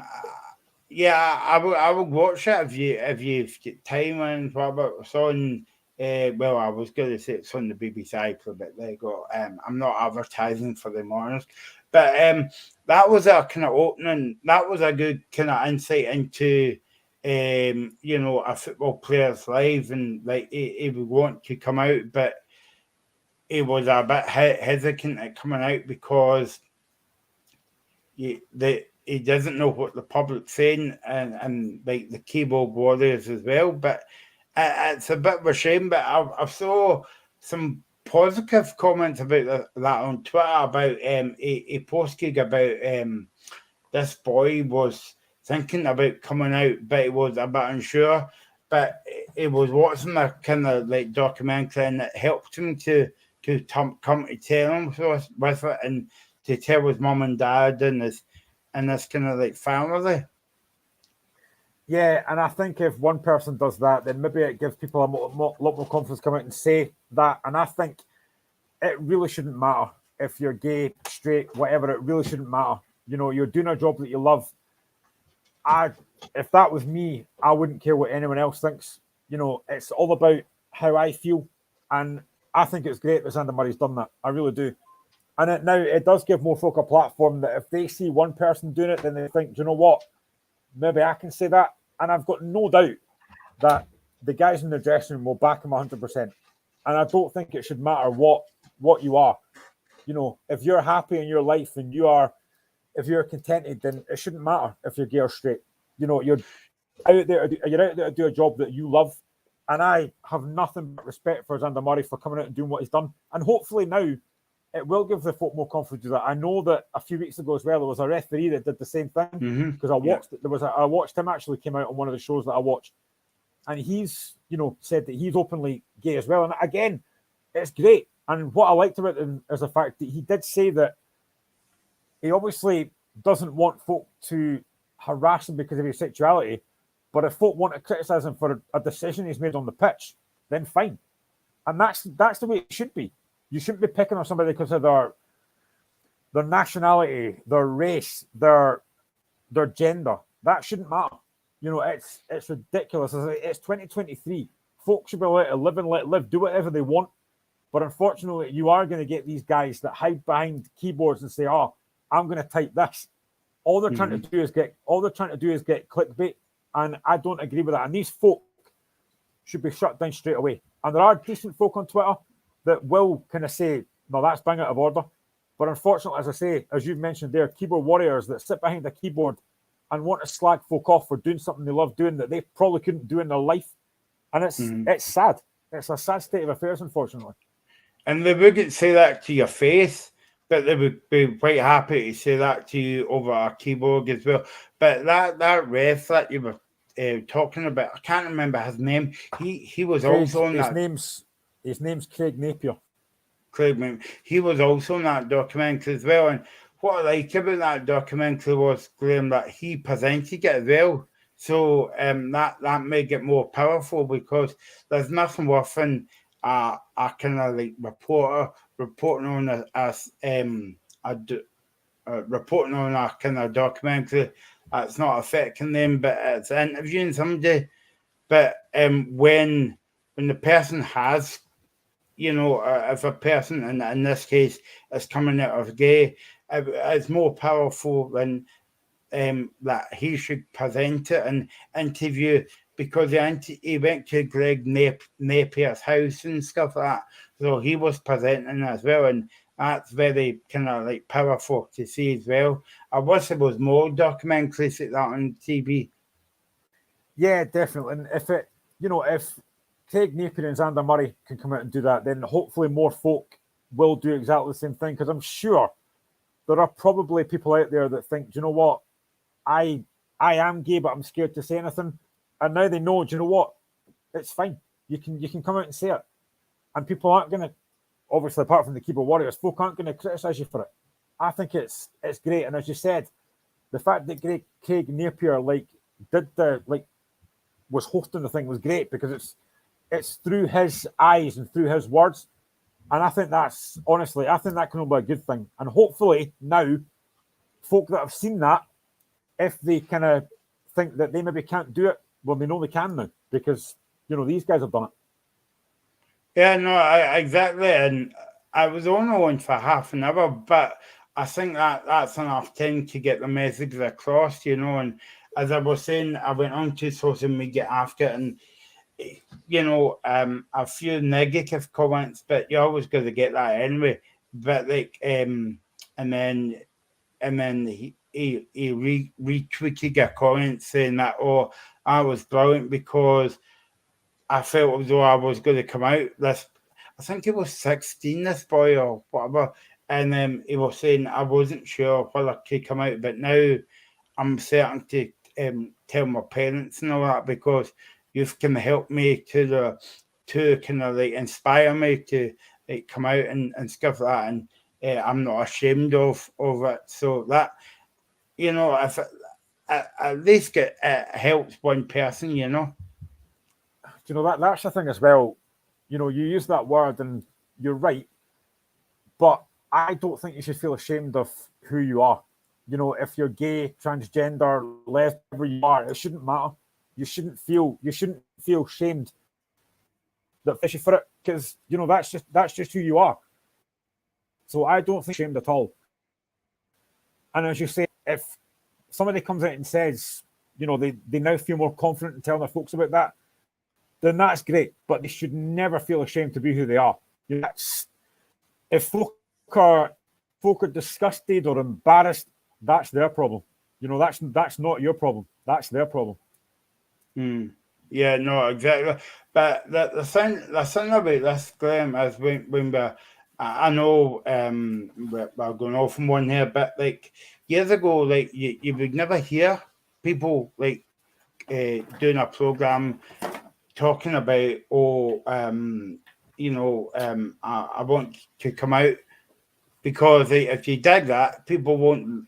would watch it if you've got time and whatever. It's on. Well, I was going to say it's on the BBC iPlayer, but there you go. I'm not advertising for them, honest. But that was a kind of opening. That was a good kind of insight into, a football player's life, and like he would want to come out, but he was a bit hesitant at coming out because he doesn't know what the public's saying, and like the keyboard warriors as well. But it's a bit of a shame. But I saw some positive comments about that on Twitter about a posted about this boy was thinking about coming out, but he was a bit unsure. But he was watching a kind of like documentary, and it helped him to come to terms with it, and to tell his mum and dad and this kind of like family. Yeah, and I think if one person does that, then maybe it gives people a lot more confidence to come out and say that. And I think it really shouldn't matter if you're gay, straight, whatever. It really shouldn't matter. You're doing a job that you love. If that was me, I wouldn't care what anyone else thinks. It's all about how I feel, and I think it's great that Xander Murray's done that. I really do. And it does give more folk a platform that if they see one person doing it, then they think, do you know what? Maybe I can say that. And I've got no doubt that the guys in the dressing room will back him 100%. And I don't think it should matter what you are. You know, if you're happy in your life and if you're contented, then it shouldn't matter if you're gay or straight. You know, you're out there to do a job that you love. And I have nothing but respect for Xander Murray for coming out and doing what he's done. And hopefully now it will give the folk more confidence to do that. I know that a few weeks ago as well, there was a referee that did the same thing because I watched him actually came out on one of the shows that I watched. And he's, you know, said that he's openly gay as well. And again, it's great. And what I liked about him is the fact that he did say that he obviously doesn't want folk to harass him because of his sexuality. But if folk want to criticise him for a decision he's made on the pitch, then fine. And that's the way it should be. You shouldn't be picking on somebody because of their nationality, their race, their gender. That shouldn't matter. You know, it's ridiculous. It's 2023. Folks should be allowed to live and let live, do whatever they want. But unfortunately, you are going to get these guys that hide behind keyboards and say, "Oh, I'm going to type this." All they're trying to do is get clickbait, and I don't agree with that. And these folk should be shut down straight away. And there are decent folk on Twitter that will kind of say, "No, that's bang out of order." But unfortunately, as I say, as you've mentioned there, keyboard warriors that sit behind a keyboard and want to slag folk off for doing something they love doing that they probably couldn't do in their life. And it's sad. It's a sad state of affairs, unfortunately. And they wouldn't say that to your face, but they would be quite happy to say that to you over a keyboard as well. But that ref that you were talking about, I can't remember his name. He was also on that. His name's Craig Napier. He was also in that documentary as well. And what I like about that documentary was, Graham, that he presented it as well. So that made it more powerful because there's nothing worse than a kind of like reporter reporting on reporting on a kind of documentary that's not affecting them, but it's interviewing somebody. But when the person has, you know, if a person in this case is coming out as gay, it's more powerful than that he should present it and interview, because he went to Greg Napier's house and stuff like that. So he was presenting as well, and that's very kind of like powerful to see as well. I wish there was more documentaries like that on TV. Yeah, definitely. And if Craig Napier and Xander Murray can come out and do that, then hopefully more folk will do exactly the same thing. Because I'm sure there are probably people out there that think, do you know what, I am gay, but I'm scared to say anything. And now they know, do you know what, it's fine. You can come out and say it. And people aren't going to, obviously, apart from the keyboard warriors, folk aren't going to criticise you for it. I think it's great. And as you said, the fact that Craig Napier was hosting the thing was great, because it's through his eyes and through his words. And I think that can only be a good thing. And hopefully now, folk that have seen that, if they kind of think that they maybe can't do it, well, they know they can now, because, you know, these guys have done it. Yeah, no, exactly. And I was only on for half an hour, but I think that's enough time to get the message across, you know. And as I was saying, I went on to social media after, and you know, a few negative comments, but you're always going to get that anyway. But like, and then he retweeted a comment saying that, "Oh, I was brilliant because I felt as though I was going to come out this." I think he was 16, this boy, or whatever, and he was saying, "I wasn't sure whether I could come out, but now I'm certain to tell my parents and all that, because you've kind of helped me to kind of like inspire me to like come out and stuff like that, and I'm not ashamed of it." So that, you know, if at least it helps one person, you know. You know, that's the thing as well. You know, you use that word and you're right, but I don't think you should feel ashamed of who you are. You know, if you're gay, transgender, lesbian, whatever you are, it shouldn't matter. You shouldn't feel shamed that fishy for it, because, you know, that's just who you are. So I don't think shamed at all. And as you say, if somebody comes out and says they now feel more confident in telling their folks about that, then that's great. But they should never feel ashamed to be who they are. If folk are disgusted or embarrassed, that's their problem. That's not your problem. That's their problem. Yeah, no, exactly. But the thing about this, Graham, is when I know we're going off from one here, but like years ago, like you would never hear people like doing a program talking about, I want to come out, because if you did that, people will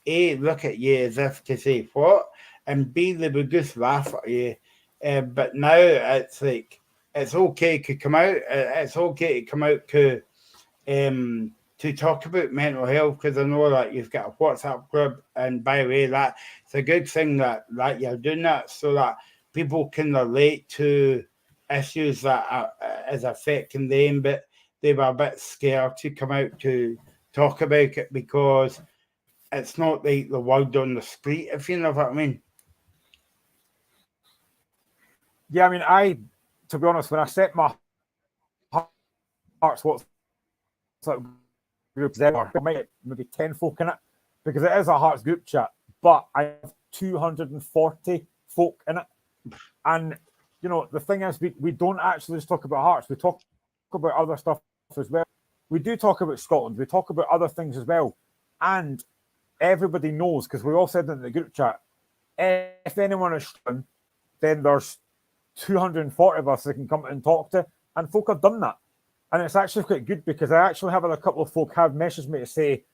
A, look at you as if to say what, and B, they would just laugh at you. But now it's like it's okay to come out. It's okay to come out to talk about mental health, because I know that you've got a WhatsApp group, and by the way, that it's a good thing that you're doing that, so that people can relate to issues that is affecting them, but they were a bit scared to come out to talk about it because it's not like the word on the street, if you know what I mean. Yeah, I mean, to be honest, when I set my Hearts WhatsApp group there, I might maybe 10 folk in it, because it is a Hearts group chat, but I have 240 folk in it. And, the thing is, we don't actually just talk about Hearts, we talk about other stuff as well. We do talk about Scotland, we talk about other things as well. And everybody knows, because we all said in the group chat, if anyone is struggling, then there's 240 of us that can come and talk to, and folk have done that. And it's actually quite good, because I actually have a couple of folk have messaged me to say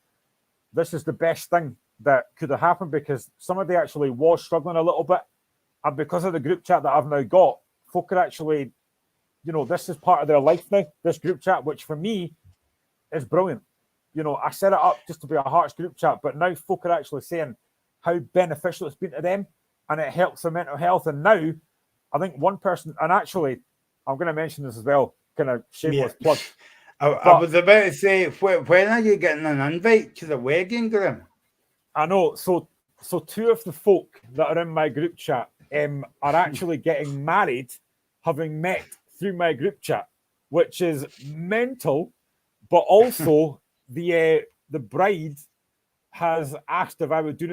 this is the best thing that could have happened, because somebody actually was struggling a little bit, and because of the group chat that I've now got, folk are actually, this is part of their life now, this group chat, which for me is brilliant. I set it up just to be a Hearts group chat, but now folk are actually saying how beneficial it's been to them, and it helps their mental health. And now I think one person, and actually I'm going to mention this as well, kind of shameless plug. I was about to say, when are you getting an invite to the wedding, Graham? I know. So two of the folk that are in my group chat are actually getting married, having met through my group chat, which is mental. But also the bride has asked if I would do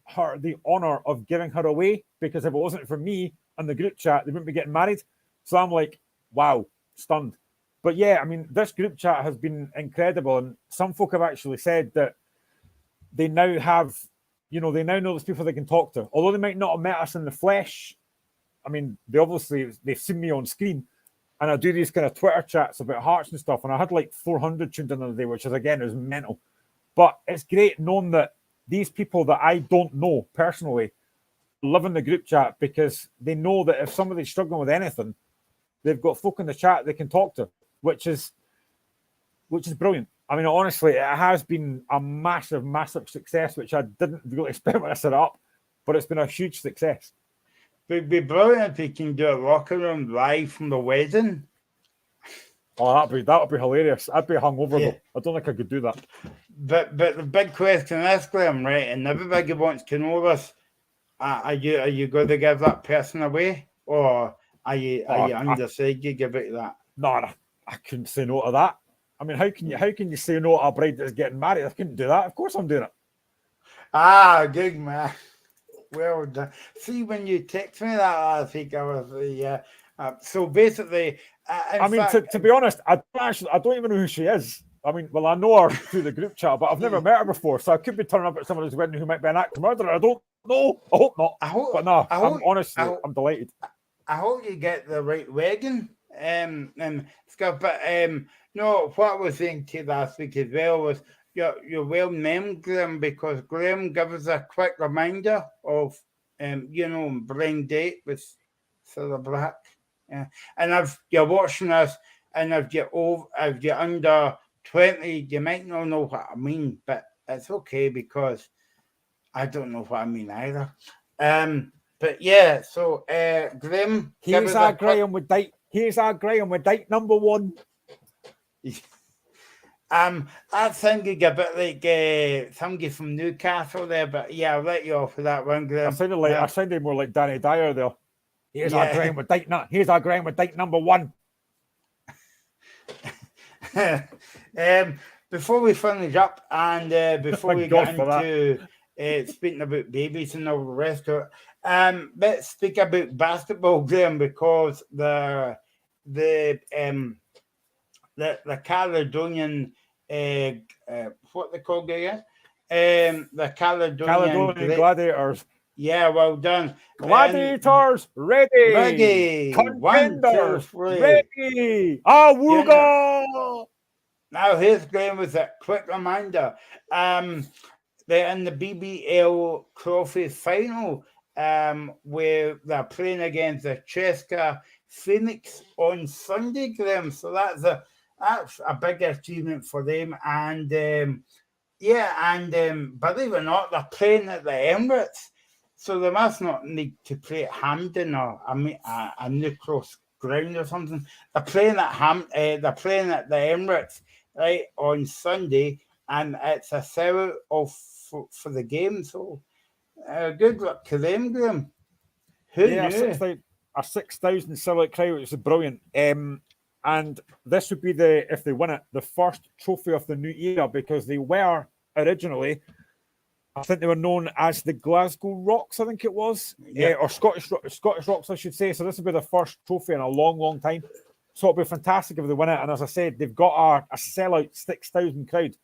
her the honor of giving her away, because if it wasn't for me and the group chat, they wouldn't be getting married. So I'm like, wow, stunned. But yeah, I mean, this group chat has been incredible, and some folk have actually said that they now have, they now know there's people they can talk to, although they might not have met us in the flesh. I mean, they've seen me on screen, and I do these kind of Twitter chats about Hearts and stuff, and I had like 400 tuned in the other day, which is mental. But it's great knowing that these people that I don't know personally live in the group chat, because they know that if somebody's struggling with anything, they've got folk in the chat they can talk to, which is brilliant. I mean, honestly, it has been a massive, massive success, which I didn't really expect when I set it up, but it's been a huge success. It'd be brilliant if you can do a locker room live from the wedding. Oh, that'd be hilarious. I'd be hungover though. I don't think I could do that. But the big question is, Graham, right? And everybody wants to know this: are you going to give that person away, or are you undecided to give it that? No, I couldn't say no to that. I mean, how can you say no to a bride that's getting married? I couldn't do that. Of course, I'm doing it. Ah, good man. Well done. See, when you text me that last week, I was so basically. To be honest, I don't even know who she is. I mean, well, I know her through the group chat, but I've never met her before, so I could be turning up at somebody's wedding who might be an active murderer. I don't know. I hope not. I'm delighted. I hope you get the right wagon, Scott. But no, what I was saying to you last week as well was you're well named, Graham, because Graham gave us a quick reminder of blind date with Cilla Black. Yeah. And if you're watching this, and if you're under 20, you might not know what I mean, but it's okay, because I don't know what I mean either. But yeah, so Graham. Here's our Graham with date. Here's our Graham with date number 1. That sounded a bit like somebody from Newcastle there, but yeah, I'll let you off with that one, Graham. I sounded more like Danny Dyer there. Here's our Yeah. ground with Dyke. Here's our ground with Dyke number 1. Before we finish up and before we God get for that. into speaking about babies and all the rest of it, let's speak about basketball, Graham, because the Caledonian, what they called again? The Caledonian Gladiators. Yeah, well done. Gladiators, ready. Ready. Contenders, 1, 2, 3. ready. Awooga! Now, here's Graham with a quick reminder. They're in the BBL Trophy final, where they're playing against the Cheska Phoenix on Sunday, Graham. So that's a big achievement for them. And believe it or not, they're playing at the Emirates. So they must not need to play at Hampden or a New Cross ground or something. They're playing at the Emirates, right, on Sunday, and it's a sell for the game. So good luck to them, Graham. Who knew? A 6,000 sellout crowd, which is brilliant. And this would be if they win it, the first trophy of the new era, because they were originally, I think they were known as the Glasgow Rocks, I think it was, or Scottish Rocks, I should say. So this will be the first trophy in a long, long time. So it'll be fantastic if they win it. And as I said, they've got a sellout 6,000 crowd,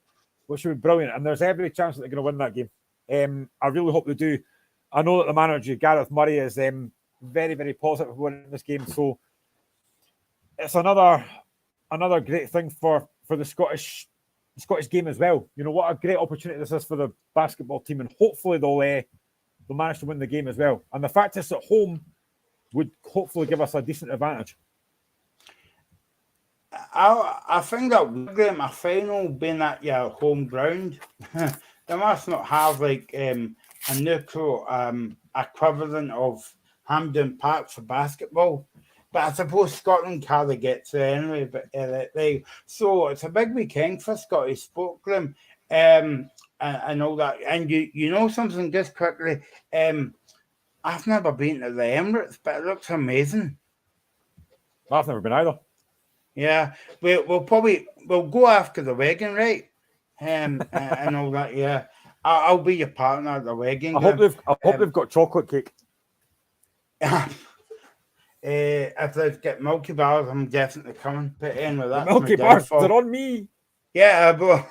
which would be brilliant. And there's every chance that they're going to win that game. I really hope they do. I know that the manager, Gareth Murray, is very, very positive about winning this game. So it's another great thing for the Scottish game as well. You know, what a great opportunity this is for the basketball team, and hopefully they'll manage to win the game as well. And the fact it's at home would hopefully give us a decent advantage. I think that game, a final being at your home ground, they must not have like a neutral equivalent of Hampden Park for basketball. But I suppose Scotland hardly gets there anyway. But so it's a big weekend for Scottish sport, Graham, and all that. And you know something, just quickly, I've never been to the Emirates, but it looks amazing. I've never been either. Yeah, we'll go after the wedding, right? And all that. Yeah, I'll be your partner at the wedding. I hope they've got chocolate cake. If they've got Milky Bars, I'm definitely coming. But anyway, that's Milky Bars, they're on me. Yeah, but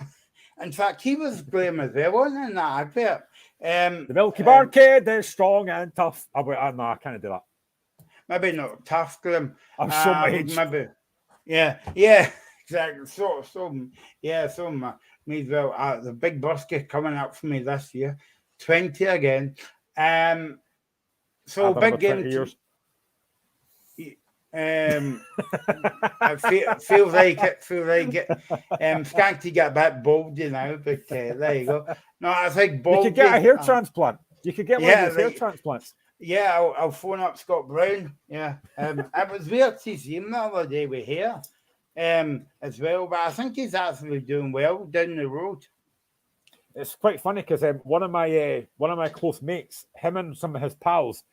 in fact, he was Graham as well, wasn't he, in that advert? The Milky Bar kid is strong and tough. No, I can't do that. Maybe not tough, Graham. I'm so aged. Maybe. Yeah, exactly. So me as well. The big basket coming up for me this year, 20 again. So big game. I feel like it. Skanky got a bit baldy now, but there you go. No, I think baldy. You could get a hair transplant. You could get one of those hair transplants. Yeah, I'll phone up Scott Brown. Yeah, it was weird to see him the other day with hair, as well. But I think he's actually doing well down the road. It's quite funny because one of my close mates, him and some of his pals,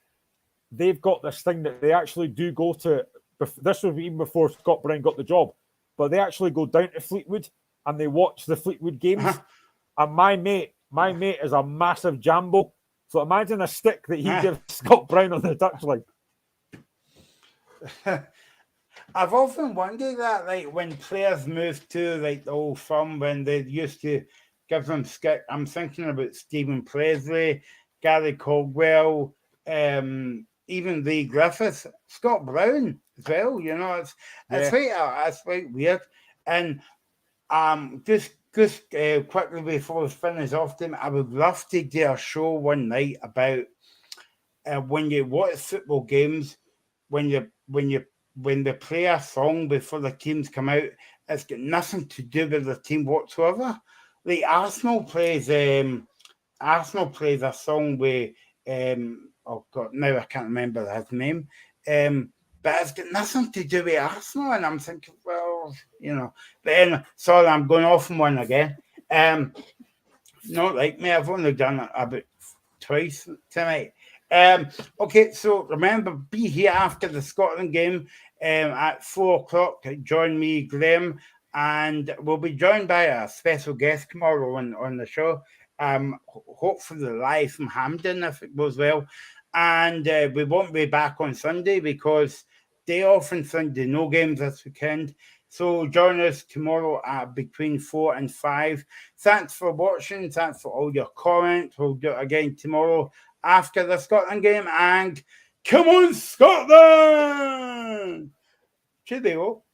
they've got this thing that they actually do go to. This was even before Scott Brown got the job, but they actually go down to Fleetwood and they watch the Fleetwood games. And my mate is a massive Jambo. So imagine a stick that he gives Scott Brown on the touchline. I've often wondered that, like, when players move to like the Old Firm, when they used to give them stick. I'm thinking about Stephen Presley, Gary Caldwell, even Lee Griffiths, Scott Brown as well. You know, it's quite weird. And just quickly before we finish off, them, I would love to do a show one night about when you watch football games, when they play a song before the teams come out, it's got nothing to do with the team whatsoever. Like Arsenal plays a song with oh God, now I can't remember his name. But it's got nothing to do with Arsenal, and I'm thinking, well, you know. But anyway, sorry, I'm going off on one again. Not like me, I've only done it about twice tonight. Okay, so remember, be here after the Scotland game at 4 o'clock. Join me, Graham, and we'll be joined by a special guest tomorrow on the show. Hopefully live from Hampden if it goes well. And we won't be back on Sunday because day off on Sunday, no games this weekend. So join us tomorrow at between 4 and 5. Thanks for watching. Thanks for all your comments. We'll do it again tomorrow after the Scotland game. And come on, Scotland! Cheerio.